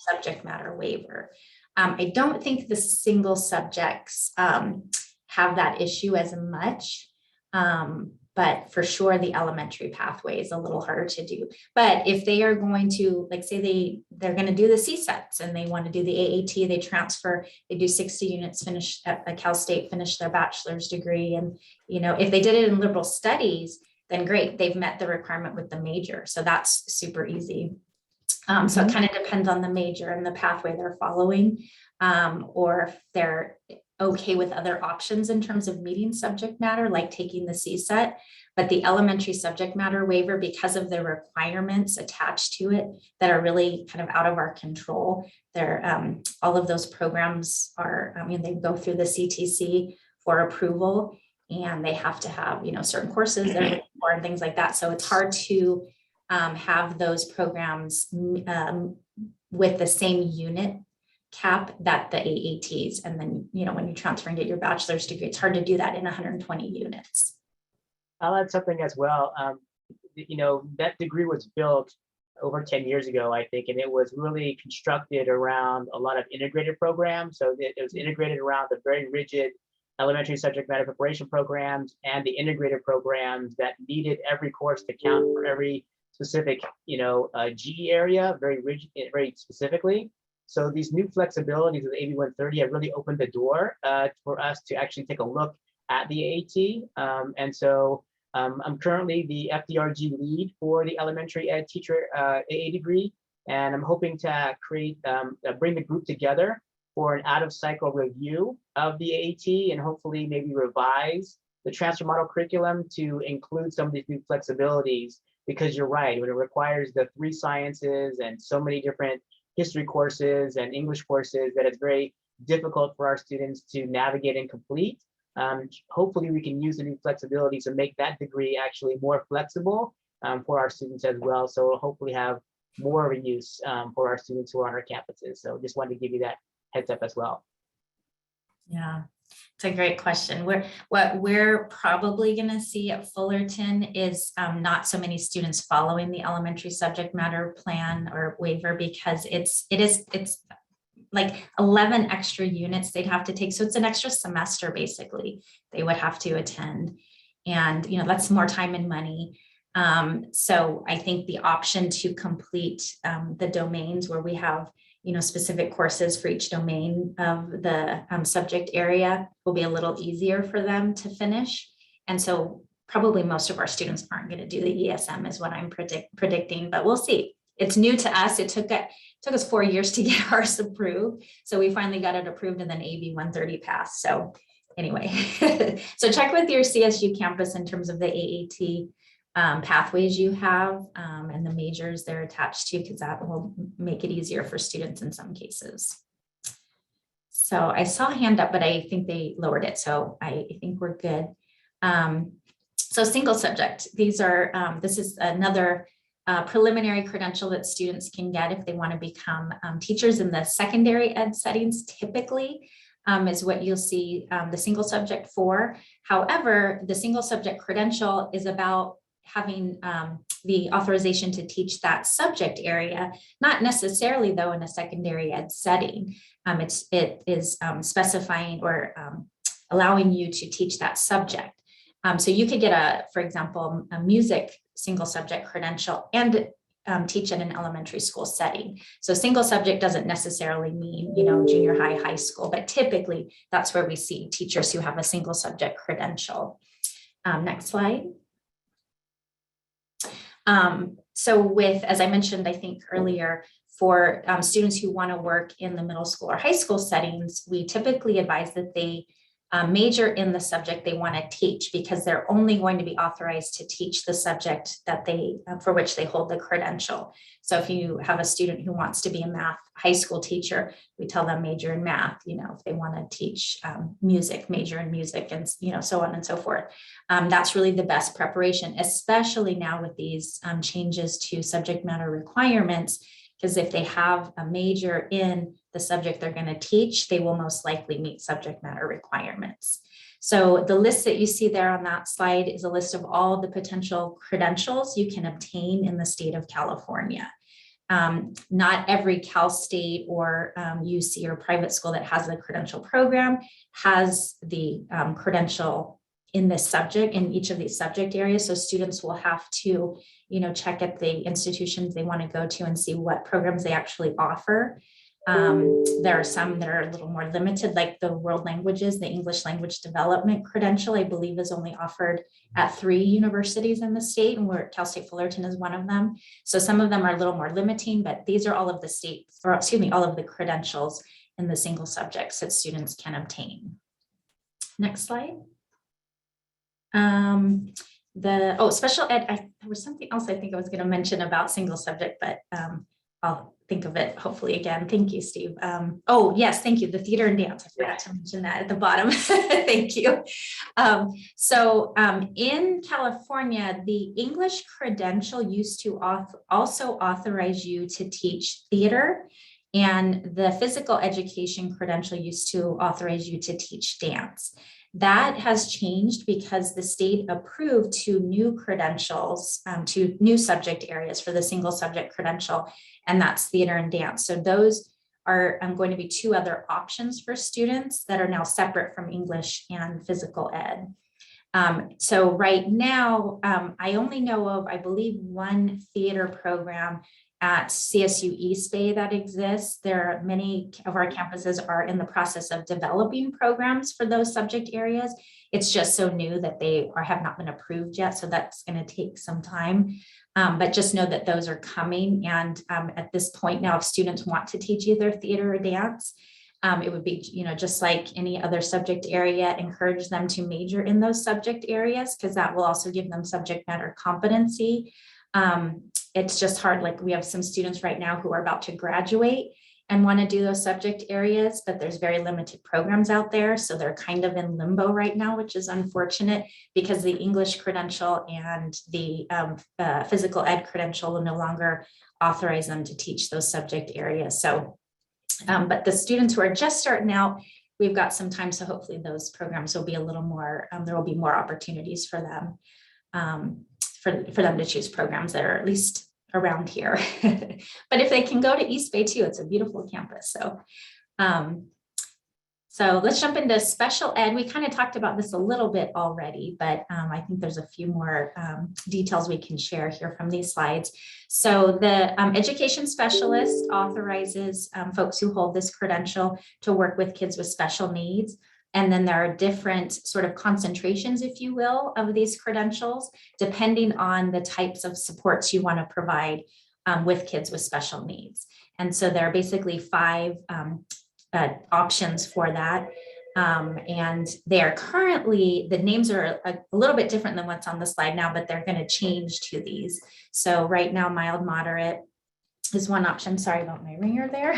[SPEAKER 2] subject matter waiver. I don't think the single subjects have that issue as much. But for sure, the elementary pathway is a little harder to do. But if they are going to, like, say they're going to do the CSETs and they want to do the AAT, they transfer, they do 60 units, finish at Cal State, finish their bachelor's degree. And, you know, if they did it in liberal studies, then great, they've met the requirement with the major. So that's super easy. So it kind of depends on the major and the pathway they're following, or if they're okay with other options in terms of meeting subject matter, like taking the CSET, but the elementary subject matter waiver, because of the requirements attached to it that are really kind of out of our control, they're, all of those programs are, I mean, they go through the CTC for approval and they have to have, you know, certain courses they're looking for and things like that. So it's hard to have those programs with the same unit cap that the AATs, and then, you know, when you transfer and get your bachelor's degree, it's hard to do that in 120 units.
[SPEAKER 1] I'll add something as well. You know, that degree was built over 10 years ago, I think, and it was really constructed around a lot of integrated programs. So it was integrated around the very rigid elementary subject matter preparation programs and the integrated programs that needed every course to count for every specific, you know, GE area, very rigid, very specifically. So these new flexibilities of the AB 130 have really opened the door for us to actually take a look at the AAT. And so I'm currently the FDRG lead for the elementary ed teacher AA degree, and I'm hoping to bring the group together for an out-of-cycle review of the AAT and hopefully maybe revise the transfer model curriculum to include some of these new flexibilities, because you're right, when it requires the 3 sciences and so many different history courses and English courses that it's very difficult for our students to navigate and complete. Hopefully we can use the new flexibility to make that degree actually more flexible for our students as well. So we'll hopefully have more of a use for our students who are on our campuses. So just wanted to give you that heads up as well.
[SPEAKER 2] Yeah, it's a great question. What we're probably going to see at Fullerton is not so many students following the elementary subject matter plan or waiver, because it's like 11 extra units they'd have to take. So it's an extra semester basically they would have to attend, and you know, that's more time and money. So I think the option to complete the domains where we have, you know, specific courses for each domain of the subject area will be a little easier for them to finish. And so probably most of our students aren't going to do the ESM is what I'm predicting, but we'll see. It's new to us. It took us 4 years to get ours approved. So we finally got it approved and then AB 130 passed. So anyway, so check with your CSU campus in terms of the AAT pathways you have and the majors they're attached to, because that will make it easier for students in some cases. So I saw a hand up, but I think they lowered it. So I think we're good. So single subject, these are, this is another preliminary credential that students can get if they want to become teachers in the secondary ed settings, typically is what you'll see the single subject for. However, the single subject credential is about having the authorization to teach that subject area, not necessarily though in a secondary ed setting. It is specifying or allowing you to teach that subject. So you could get for example, a music single subject credential and teach in an elementary school setting. So single subject doesn't necessarily mean, junior high, high school, but typically that's where we see teachers who have a single subject credential. Next slide. So with, as I mentioned, I think earlier, for students who want to work in the middle school or high school settings, we typically advise that they major in the subject they want to teach, because they're only going to be authorized to teach the subject that they for which they hold the credential. So if you have a student who wants to be a math high school teacher, we tell them major in math. If they want to teach music, major in music, and so on and so forth. That's really the best preparation, especially now with these changes to subject matter requirements. Because if they have a major in the subject they're going to teach, they will most likely meet subject matter requirements. So the list that you see there on that slide is a list of all the potential credentials you can obtain in the state of California. Not every Cal State or UC or private school that has a credential program has the credential in this subject, in each of these subject areas. So students will have to, check at the institutions they want to go to and see what programs they actually offer. There are some that are a little more limited, like the world languages, the English language development credential, I believe is only offered at 3 universities in the state, and where Cal State Fullerton is one of them. So some of them are a little more limiting, but these are all of the states, or excuse me, all of the credentials in the single subjects that students can obtain. Next slide. Special ed, there was something else I think I was going to mention about single subject, but I'll think of it hopefully again. Thank you, Steve. Yes, thank you. The theater and dance. I forgot to mention that at the bottom. Thank you. In California, the English credential used to also authorize you to teach theater, and the physical education credential used to authorize you to teach dance. That has changed because the state approved 2 new credentials, 2 new subject areas for the single subject credential, and that's theater and dance. So those are going to be 2 other options for students that are now separate from English and physical ed. So right now, I only know of, I believe, 1 theater program at CSU East Bay that exists. There are many of our campuses are in the process of developing programs for those subject areas. It's just so new that they have not been approved yet. So that's going to take some time. But just know that those are coming. And at this point now, if students want to teach either theater or dance, it would be, just like any other subject area, encourage them to major in those subject areas, because that will also give them subject matter competency. It's just hard. Like, we have some students right now who are about to graduate and want to do those subject areas, but there's very limited programs out there. So they're kind of in limbo right now, which is unfortunate, because the English credential and the physical ed credential will no longer authorize them to teach those subject areas. So, but the students who are just starting out, we've got some time. So hopefully those programs will be a little more, there will be more opportunities for them. For them to choose programs that are at least around here. But if they can go to East Bay too, it's a beautiful campus. So let's jump into special ed. We kind of talked about this a little bit already, but I think there's a few more details we can share here from these slides. So the education specialist authorizes folks who hold this credential to work with kids with special needs. And then there are different sort of concentrations, if you will, of these credentials, depending on the types of supports you want to provide with kids with special needs. And so there are basically 5 options for that. And they are currently, the names are a little bit different than what's on the slide now, but they're going to change to these. So right now, mild, moderate is one option. Sorry about my ringer there.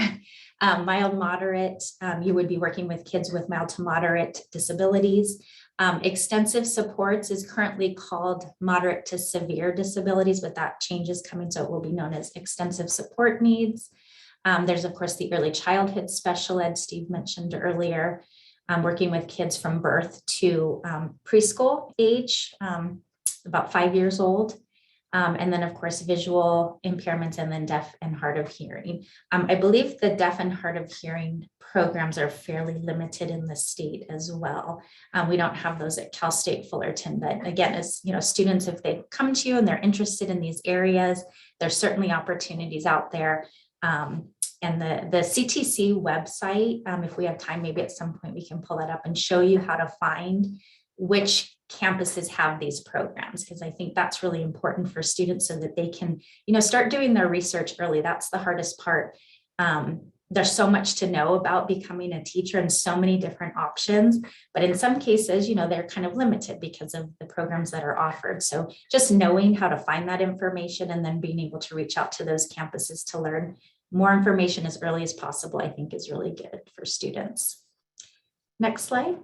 [SPEAKER 2] Mild, moderate, you would be working with kids with mild to moderate disabilities. Extensive supports is currently called moderate to severe disabilities, but that change is coming, so it will be known as extensive support needs. There's, of course, the early childhood special ed Steve mentioned earlier, working with kids from birth to preschool age, about 5 years old. And then, of course, visual impairments, and then deaf and hard of hearing. I believe the deaf and hard of hearing programs are fairly limited in the state as well. We don't have those at Cal State Fullerton, but again, as you know, students, if they come to you and they're interested in these areas, there's certainly opportunities out there. And the CTC website, if we have time, maybe at some point we can pull that up and show you how to find which campuses have these programs, because I think that's really important for students so that they can, you know, start doing their research early. That's the hardest part. There's so much to know about becoming a teacher and so many different options, but in some cases, you know, they're kind of limited because of the programs that are offered. So just knowing how to find that information and then being able to reach out to those campuses to learn more information as early as possible, I think is really good for students. Next slide.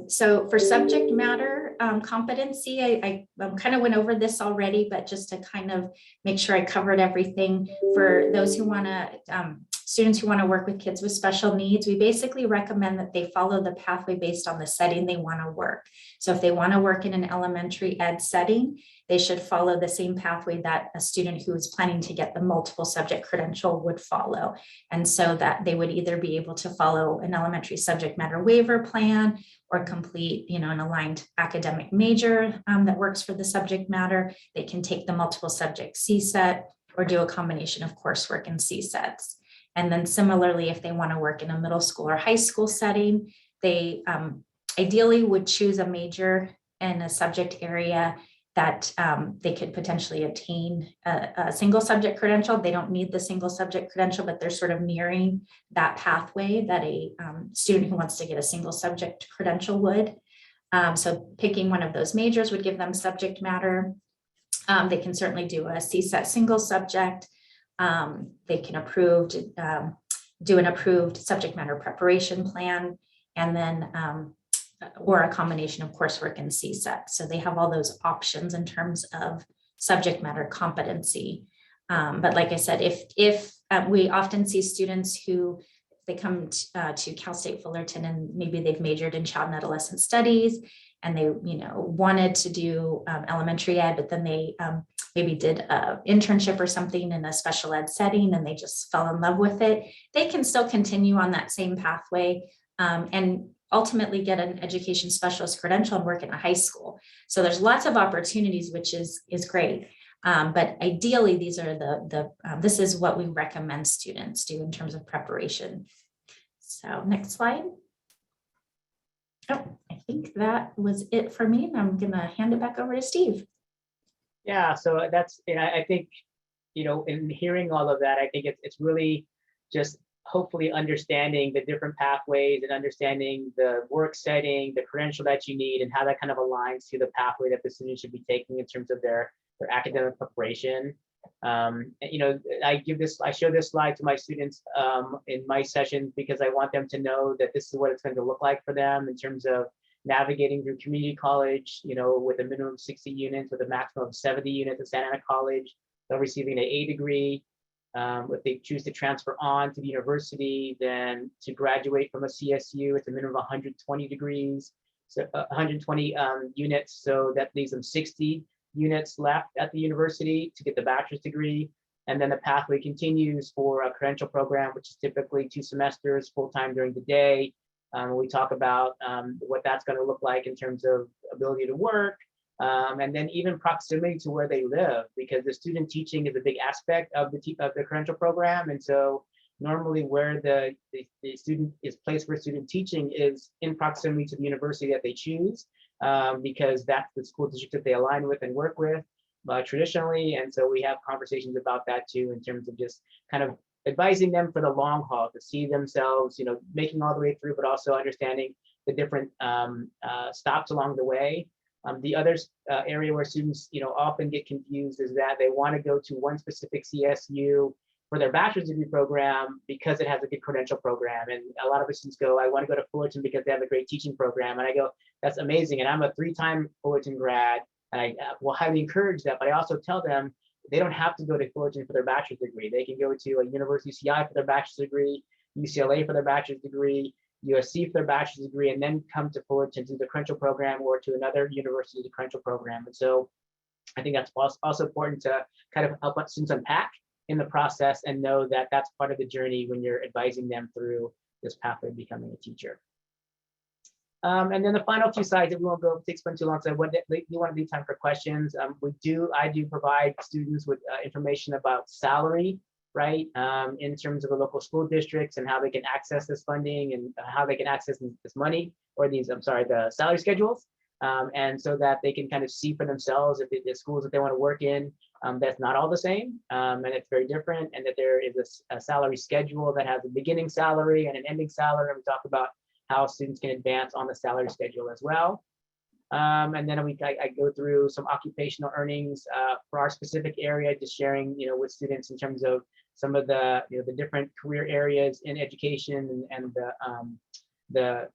[SPEAKER 2] So for subject matter competency, I kind of went over this already, but just to kind of make sure I covered everything. For those who want to, students who want to work with kids with special needs, we basically recommend that they follow the pathway based on the setting they want to work. So if they want to work in an elementary ed setting, they should follow the same pathway that a student who is planning to get the multiple subject credential would follow. And so that they would either be able to follow an elementary subject matter waiver plan or complete, you know, an aligned academic major that works for the subject matter. They can take the multiple subject CSET or do a combination of coursework and CSETs. And then similarly, if they want to work in a middle school or high school setting, they ideally would choose a major and a subject area that they could potentially obtain a single subject credential. They don't need the single subject credential, but they're sort of nearing that pathway that a student who wants to get a single subject credential would. So picking one of those majors would give them subject matter. They can certainly do a CSET single subject. They can do an approved subject matter preparation plan, and then or a combination of coursework and CSET. So they have all those options in terms of subject matter competency. But like I said, if we often see students who, they come to Cal State Fullerton and maybe they've majored in child and adolescent studies and they, you know, wanted to do elementary ed, but then they maybe did an internship or something in a special ed setting and they just fell in love with it, they can still continue on that same pathway and ultimately get an education specialist credential and work in a high school. So there's lots of opportunities, which is great. But ideally, these are this is what we recommend students do in terms of preparation. So next slide. Oh, I think that was it for me. And I'm gonna hand it back over to Steve.
[SPEAKER 1] Yeah, so that's, and I think, you know, in hearing all of that, I think it's really just hopefully understanding the different pathways and understanding the work setting, the credential that you need, and how that kind of aligns to the pathway that the student should be taking in terms of their academic preparation. You know, I show this slide to my students in my sessions because I want them to know that this is what it's going to look like for them in terms of navigating through community college, you know, with a minimum of 60 units, with a maximum of 70 units at Santa Ana College. They're receiving an A degree. If they choose to transfer on to the university, then to graduate from a CSU, it's a minimum of 120 degrees, so 120 units. So that leaves them 60 units left at the university to get the bachelor's degree. And then the pathway continues for a credential program, which is typically 2 semesters full-time during the day. We talk about what that's going to look like in terms of ability to work, and then even proximity to where they live, because the student teaching is a big aspect of the credential program. And so normally where the student is placed for student teaching is in proximity to the university that they choose, because that's the school district that they align with and work with traditionally. And so we have conversations about that too, in terms of just kind of advising them for the long haul to see themselves, you know, making all the way through, but also understanding the different stops along the way. The other area where students, you know, often get confused is that they want to go to one specific CSU for their bachelor's degree program because it has a good credential program. And a lot of the students go, I want to go to Fullerton because they have a great teaching program. And I go, that's amazing. And I'm a 3-time Fullerton grad, and I will highly encourage that. But I also tell them they don't have to go to Fullerton for their bachelor's degree. They can go to a University CI for their bachelor's degree, UCLA for their bachelor's degree, USC for their bachelor's degree, and then come to Fullerton to the credential program or to another university to the credential program. And so I think that's also important to kind of help students unpack in the process and know that that's part of the journey when you're advising them through this pathway of becoming a teacher. And then the final few slides that we won't go spend too long. So we want to leave time for questions. I do provide students with information about salary, right? In terms of the local school districts and how they can access this funding and how they can access this money or the salary schedules. And so that they can kind of see for themselves if the schools that they want to work in, that's not all the same, and it's very different, and that there is a salary schedule that has a beginning salary and an ending salary. And we talk about how students can advance on the salary schedule as well. And then I go through some occupational earnings for our specific area, just sharing, with students in terms of some of the, the different career areas in education and the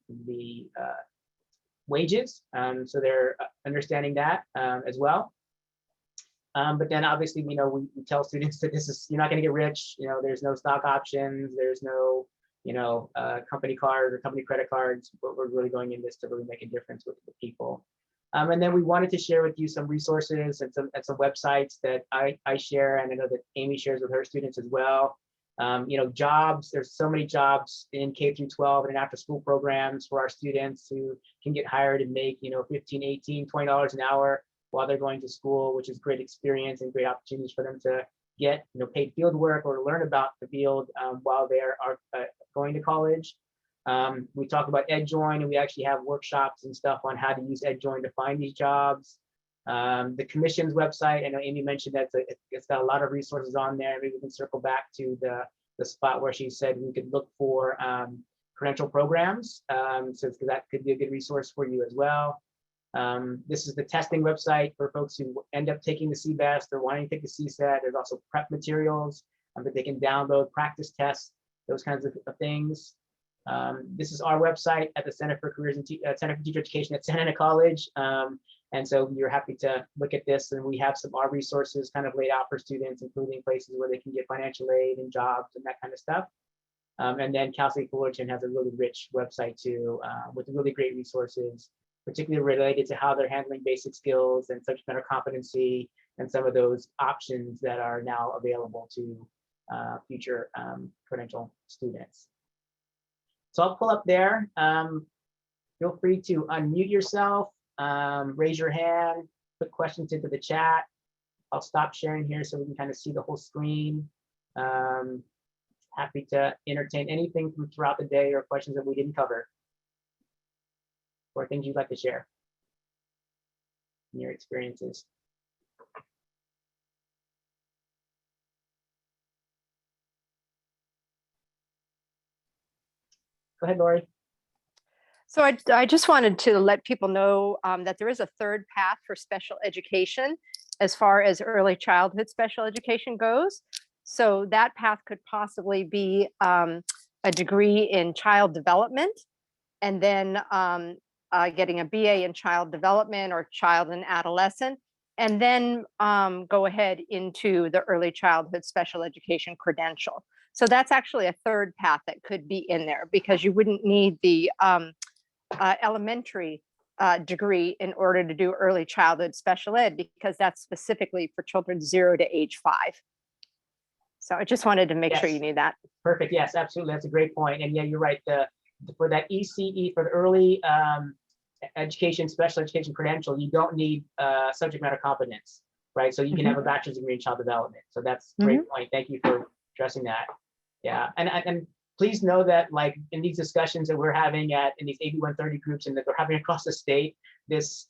[SPEAKER 1] wages. So they're understanding that as well. But then obviously, we tell students that you're not going to get rich. There's no stock options. There's no, company card or company credit cards. But we're really going in this to really make a difference with the people. And then we wanted to share with you some resources and some websites that I share, and I know that Amy shares with her students as well. Jobs, there's so many jobs in K through 12 and in after school programs for our students who can get hired and make, $15, $18, $20 an hour while they're going to school, which is great experience and great opportunities for them to get, paid field work or to learn about the field while they are going to college. We talk about EdJoin, and we actually have workshops and stuff on how to use EdJoin to find these jobs. The commission's website, I know Amy mentioned that it's got a lot of resources on there. Maybe we can circle back to the spot where she said we could look for credential programs. So that could be a good resource for you as well. This is the testing website for folks who end up taking the CBEST or wanting to take the CSAT. There's also prep materials that they can download, practice tests, those kinds of things. This is our website at the Center for Careers and Center for Teacher Education at Santa Ana College. And so you're happy to look at this, and we have some our resources kind of laid out for students, including places where they can get financial aid and jobs and that kind of stuff. And then Cal State Fullerton has a really rich website too, with really great resources, particularly related to how they're handling basic skills and subject matter competency and some of those options that are now available to future credential students. So I'll pull up there. Feel free to unmute yourself, raise your hand, put questions into the chat. I'll stop sharing here so we can kind of see the whole screen. Happy to entertain anything from throughout the day or questions that we didn't cover, or things you'd like to share in your experiences. Go ahead, Lori.
[SPEAKER 5] So I just wanted to let people know that there is a third path for special education as far as early childhood special education goes. So that path could possibly be a degree in child development, and then getting a BA in child development or child and adolescent, and then go ahead into the early childhood special education credential. So that's actually a third path that could be in there, because you wouldn't need the elementary degree in order to do early childhood special ed, because that's specifically for children 0 to age 5. So I just wanted to make sure you knew that.
[SPEAKER 1] Perfect. Yes, absolutely. That's a great point. And yeah, you're right. For that ECE, for the early education, special education credential, you don't need subject matter competence, right? So you can have a bachelor's degree in child development. So that's a great point. Thank you for addressing that. Yeah, and please know that, like, in these discussions that we're having in these AB 130 groups and that we're having across the state, this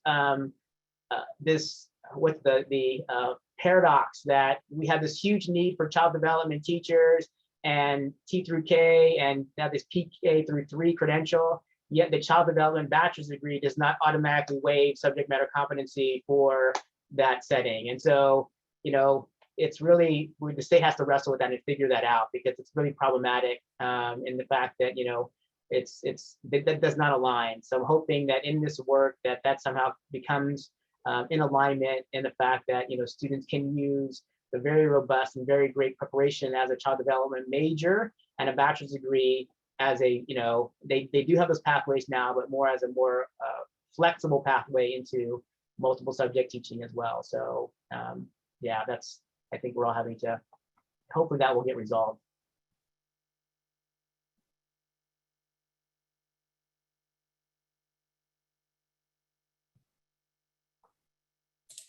[SPEAKER 1] with the paradox that we have this huge need for child development teachers and T through K and now this PK through 3 credential, yet the child development bachelor's degree does not automatically waive subject matter competency for that setting. And so, it's really, the state has to wrestle with that and figure that out, because it's really problematic in the fact that, that does not align. So I'm hoping that in this work that somehow becomes in alignment in the fact that, students can use the very robust and very great preparation as a child development major and a bachelor's degree as a, they do have those pathways now, but more as a more flexible pathway into multiple subject teaching as well. So yeah, I think we're all having to, hopefully that will get resolved.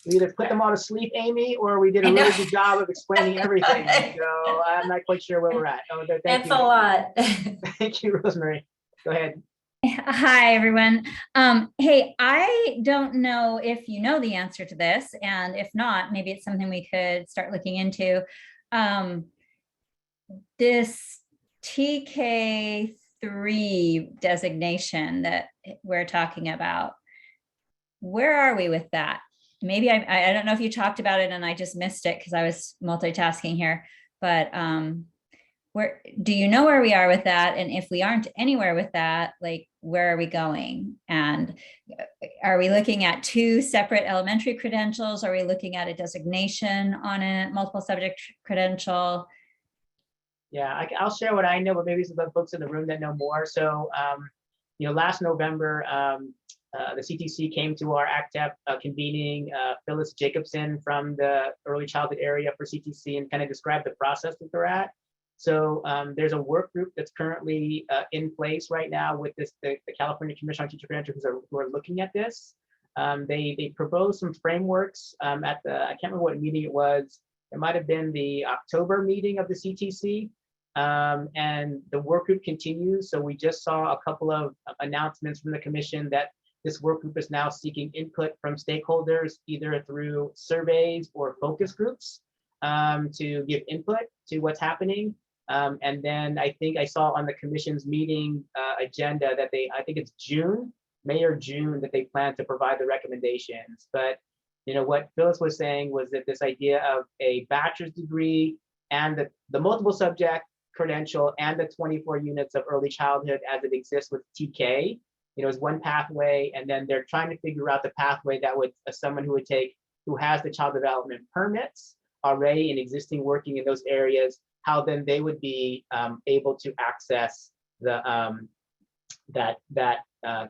[SPEAKER 1] We either put them all to sleep, Amy, or we did a
[SPEAKER 2] I know.
[SPEAKER 1] really good job of explaining everything. So I'm not quite sure where we're at. Oh, thank
[SPEAKER 2] That's
[SPEAKER 1] you.
[SPEAKER 2] a lot.
[SPEAKER 1] Thank you, Rosemary. Go ahead.
[SPEAKER 6] Hi, everyone. Hey, I don't know if you know the answer to this, and if not, maybe it's something we could start looking into. This TK3 designation that we're talking about, where are we with that? Maybe I don't know if you talked about it and I just missed it because I was multitasking here, but where do you know where we are with that? And if we aren't anywhere with that, like, where are we going? And are we looking at 2 separate elementary credentials? Are we looking at a designation on a multiple subject credential?
[SPEAKER 1] Yeah, I'll share what I know, but maybe some of the folks in the room that know more. So, last November, the CTC came to our ACTEP convening. Phyllis Jacobson from the early childhood area for CTC and kind of described the process that they're at. So there's a work group that's currently in place right now with the California Commission on Teacher Credentials who are looking at this. They proposed some frameworks at I can't remember what meeting it was. It might have been the October meeting of the CTC. And the work group continues. So we just saw a couple of announcements from the commission that this work group is now seeking input from stakeholders, either through surveys or focus groups, to give input to what's happening. And then I think I saw on the commission's meeting agenda that I think it's May or June, that they plan to provide the recommendations. But what Phyllis was saying was that this idea of a bachelor's degree and the multiple subject credential and the 24 units of early childhood as it exists with TK, is one pathway. And then they're trying to figure out the pathway that would someone who has the child development permits already and existing working in those areas, how then they would be able to access the that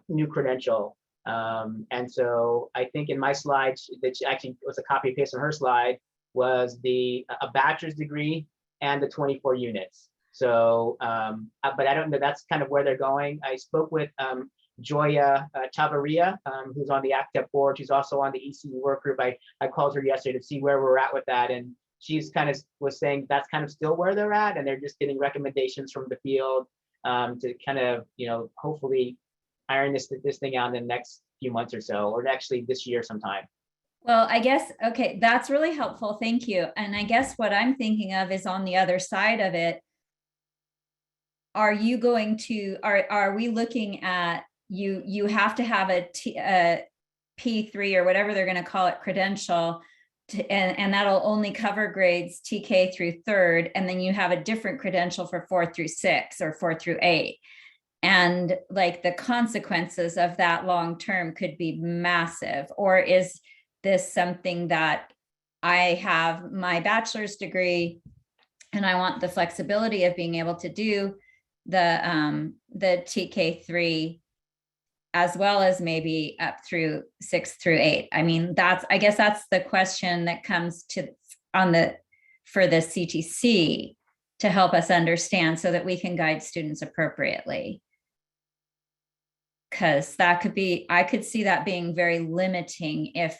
[SPEAKER 1] new credential. And so I think in my slide, that actually was a copy paste on her slide, was a bachelor's degree and the 24 units. So, but I don't know, that's kind of where they're going. I spoke with Joya Chavarria, who's on the ACTEP board. She's also on the ECU work group. I called her yesterday to see where we're at with that. And she's kind of was saying that's kind of still where they're at. And they're just getting recommendations from the field to kind of, hopefully iron this thing out in the next few months or so, or actually this year sometime.
[SPEAKER 6] Well, I guess, okay, that's really helpful. Thank you. And I guess what I'm thinking of is on the other side of it. Are you going to, are we looking at, you have to have a P3 or whatever they're going to call it credential, and that'll only cover grades TK through 3rd. And then you have a different credential for 4 through 6 or 4 through 8. And like the consequences of that long-term could be massive. Or is this something that I have my bachelor's degree and I want the flexibility of being able to do the TK3 as well as maybe up through 6 through 8. I mean, I guess that's the question that comes to for the CTC to help us understand so that we can guide students appropriately. Because that could be, I could see that being very limiting if,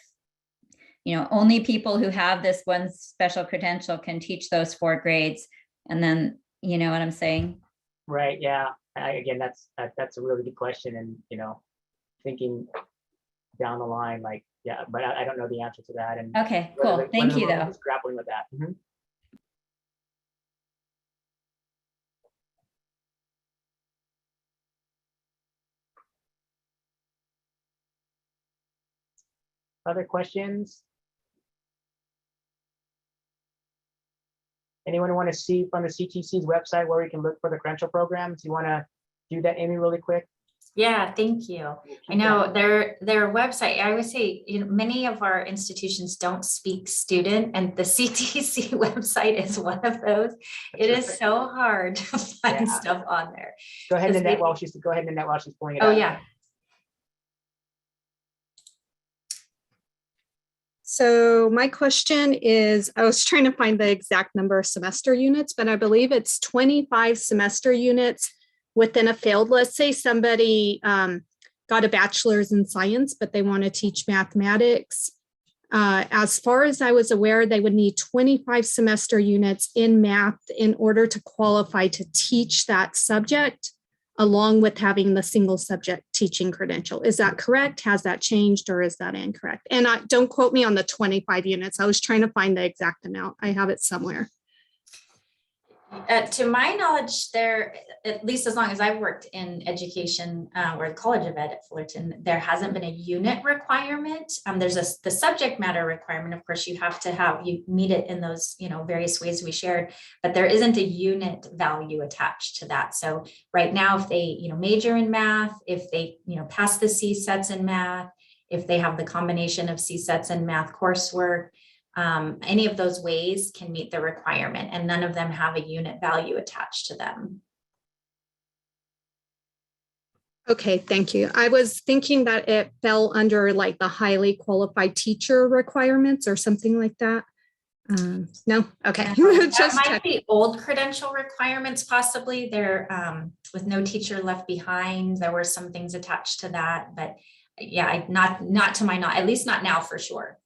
[SPEAKER 6] only people who have this one special credential can teach those 4 grades. And then, you know what I'm saying?
[SPEAKER 1] Right, yeah. Again, that's a really good question. And, thinking down the line, like, yeah, but I don't know the answer to that. And
[SPEAKER 6] Okay, cool. Thank you, though.
[SPEAKER 1] Grappling with that. Mm-hmm. Other questions? Anyone want to see from the CTC's website where we can look for the credential programs? You want to do that, Amy, really quick?
[SPEAKER 2] Yeah, thank you. I know their website, I would say, many of our institutions don't speak student, and the CTC website is one of those. It is so hard to find stuff on there.
[SPEAKER 1] Go ahead, Nanette, while she's pulling it up.
[SPEAKER 2] Oh, yeah.
[SPEAKER 7] So my question is, I was trying to find the exact number of semester units, but I believe it's 25 semester units within a field. Let's say somebody got a bachelor's in science, but they want to teach mathematics. As far as I was aware, they would need 25 semester units in math in order to qualify to teach that subject, along with having the single subject teaching credential. Is that correct? Has that changed, or is that incorrect? And don't quote me on the 25 units. I was trying to find the exact amount. I have it somewhere.
[SPEAKER 2] To my knowledge, there, at least as long as I've worked in education or the College of Ed at Fullerton, there hasn't been a unit requirement. There's the subject matter requirement. Of course, you have to have, you meet it in those, various ways we shared, but there isn't a unit value attached to that. So right now, if they, major in math, if they, pass the CSETs in math, if they have the combination of CSETs and math coursework, any of those ways can meet the requirement, and none of them have a unit value attached to them.
[SPEAKER 7] Okay, thank you. I was thinking that it fell under like the highly qualified teacher requirements or something like that. No, okay.
[SPEAKER 2] That might be old credential requirements, possibly. They're with no teacher left behind. There were some things attached to that, but yeah, not to my knowledge, at least not now for sure.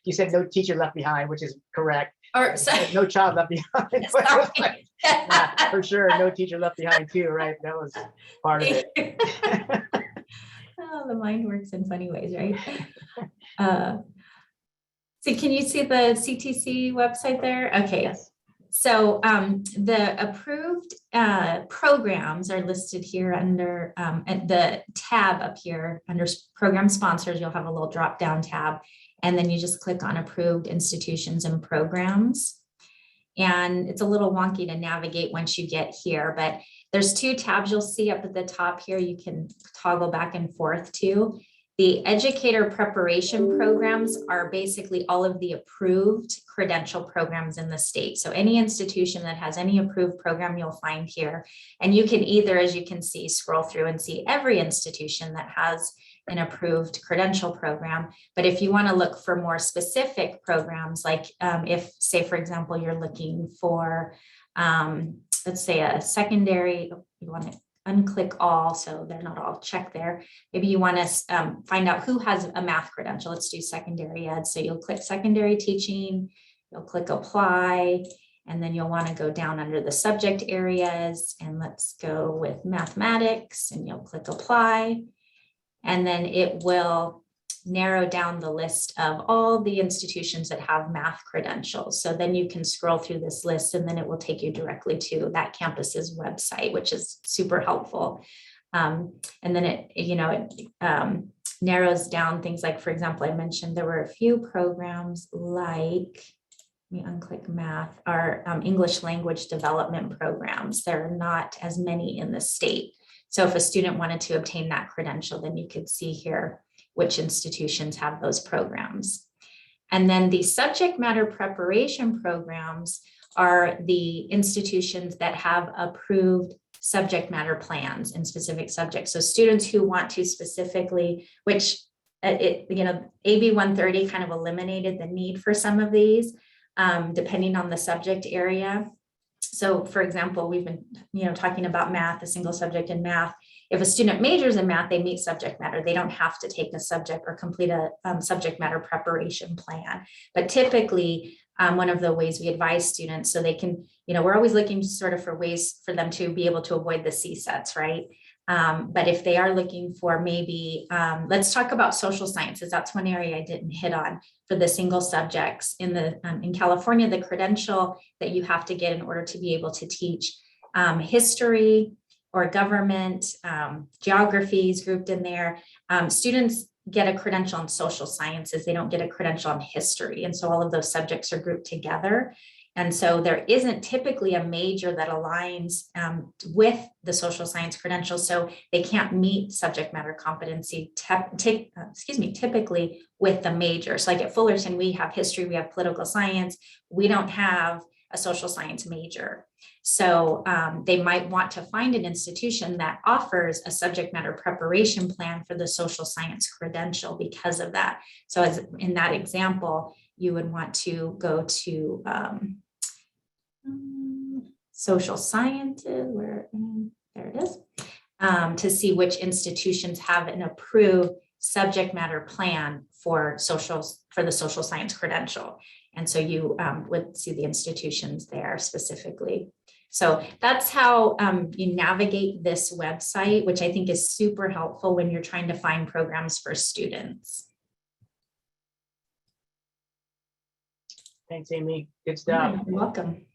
[SPEAKER 1] You said no teacher left behind, which is correct.
[SPEAKER 2] Or sorry.
[SPEAKER 1] No child left behind.
[SPEAKER 2] Sorry.
[SPEAKER 1] Yeah, for sure, no teacher left behind too, right? That was part of it.
[SPEAKER 2] Oh, the mind works in funny ways, right? So can you see the CTC website there? Okay.
[SPEAKER 1] Yes.
[SPEAKER 2] So the approved programs are listed here under at the tab up here under program sponsors. You'll have a little drop down tab, and then you just click on approved institutions and programs. And it's a little wonky to navigate once you get here, but there's two tabs you'll see up at the top here. You can toggle back and forth to. The educator preparation programs are basically all of the approved credential programs in the state. So any institution that has any approved program, you'll find here. And you can either, as you can see, scroll through and see every institution that has an approved credential program. But if you want to look for more specific programs, like if, say, for example, you're looking for, let's say a secondary, you want to unclick all, so they're not all checked there. Maybe you want to find out who has a math credential. Let's do secondary ed. So you'll click secondary teaching, you'll click apply, and then you'll want to go down under the subject areas, and let's go with mathematics, and you'll click apply. And then it will narrow down the list of all the institutions that have math credentials. So then you can scroll through this list, and then it will take you directly to that campus's website, which is super helpful. And then it narrows down things like, for example, I mentioned there were a few programs like, let me unclick math, our English language development programs. There are not as many in the state. So if a student wanted to obtain that credential, then you could see here which institutions have those programs. And then the subject matter preparation programs are the institutions that have approved subject matter plans in specific subjects. So students who want to specifically, which AB 130 kind of eliminated the need for some of these, depending on the subject area. So for example, we've been, talking about math, a single subject in math. If a student majors in math, they meet subject matter. They don't have to take a subject or complete a subject matter preparation plan. But typically, one of the ways we advise students, so they can, we're always looking sort of for ways for them to be able to avoid the CSETs, right? But if they are looking for maybe, let's talk about social sciences. That's one area I didn't hit on for the single subjects. In California, the credential that you have to get in order to be able to teach history or government, geography is grouped in there. Students get a credential in social sciences. They don't get a credential in history. And so all of those subjects are grouped together. And so there isn't typically a major that aligns with the social science credential. So they can't meet subject matter competency, typically with the majors. Like at Fullerton, we have history, we have political science. We don't have a social science major. So they might want to find an institution that offers a subject matter preparation plan for the social science credential because of that. So as in that example, you would want to go to social sciences, there it is, to see which institutions have an approved subject matter plan for the social science credential. And so you would see the institutions there specifically. So that's how you navigate this website, which I think is super helpful when you're trying to find programs for students.
[SPEAKER 1] Thanks, Amy. Good stuff.
[SPEAKER 2] You're welcome.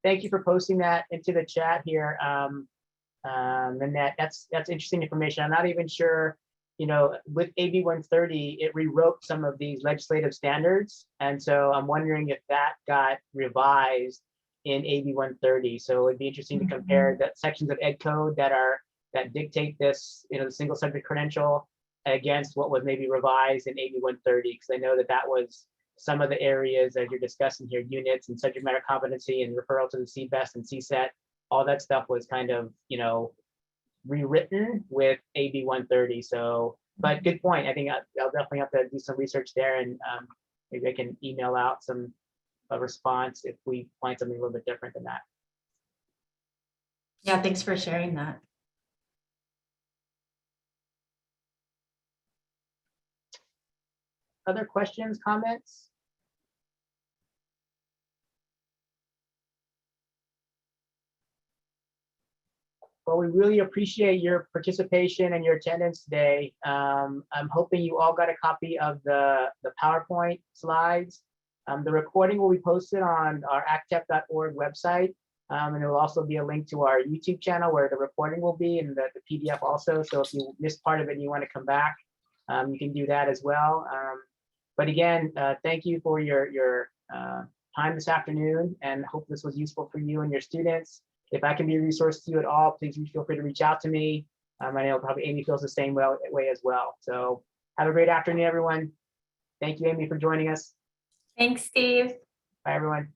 [SPEAKER 1] Thank you for posting that into the chat here. And that's interesting information. I'm not even sure, you know, with AB 130, it rewrote some of these legislative standards. And so I'm wondering if that got revised in AB 130. So it'd be interesting to compare the sections of Ed Code that dictate this, you know, the single subject credential against what was maybe revised in AB 130, because I know that was some of the areas that you're discussing here, units and subject matter competency and referral to the CBEST and CSET, all that stuff was kind of, you know, rewritten with AB 130. So, but good point. I think I'll definitely have to do some research there, and maybe I can email out a response if we find something a little bit different than that.
[SPEAKER 2] Yeah, thanks for sharing that.
[SPEAKER 1] Other questions, comments? Well, we really appreciate your participation and your attendance today. I'm hoping you all got a copy of the PowerPoint slides. The recording will be posted on our actep.org website. And there will also be a link to our YouTube channel where the recording will be, and the PDF also. So if you missed part of it and you want to come back, you can do that as well. But again, thank you for your time this afternoon, and hope this was useful for you and your students. If I can be a resource to you at all, please feel free to reach out to me. I know probably Amy feels the same way as well. So have a great afternoon, everyone. Thank you, Amy, for joining us.
[SPEAKER 2] Thanks, Steve.
[SPEAKER 1] Bye, everyone.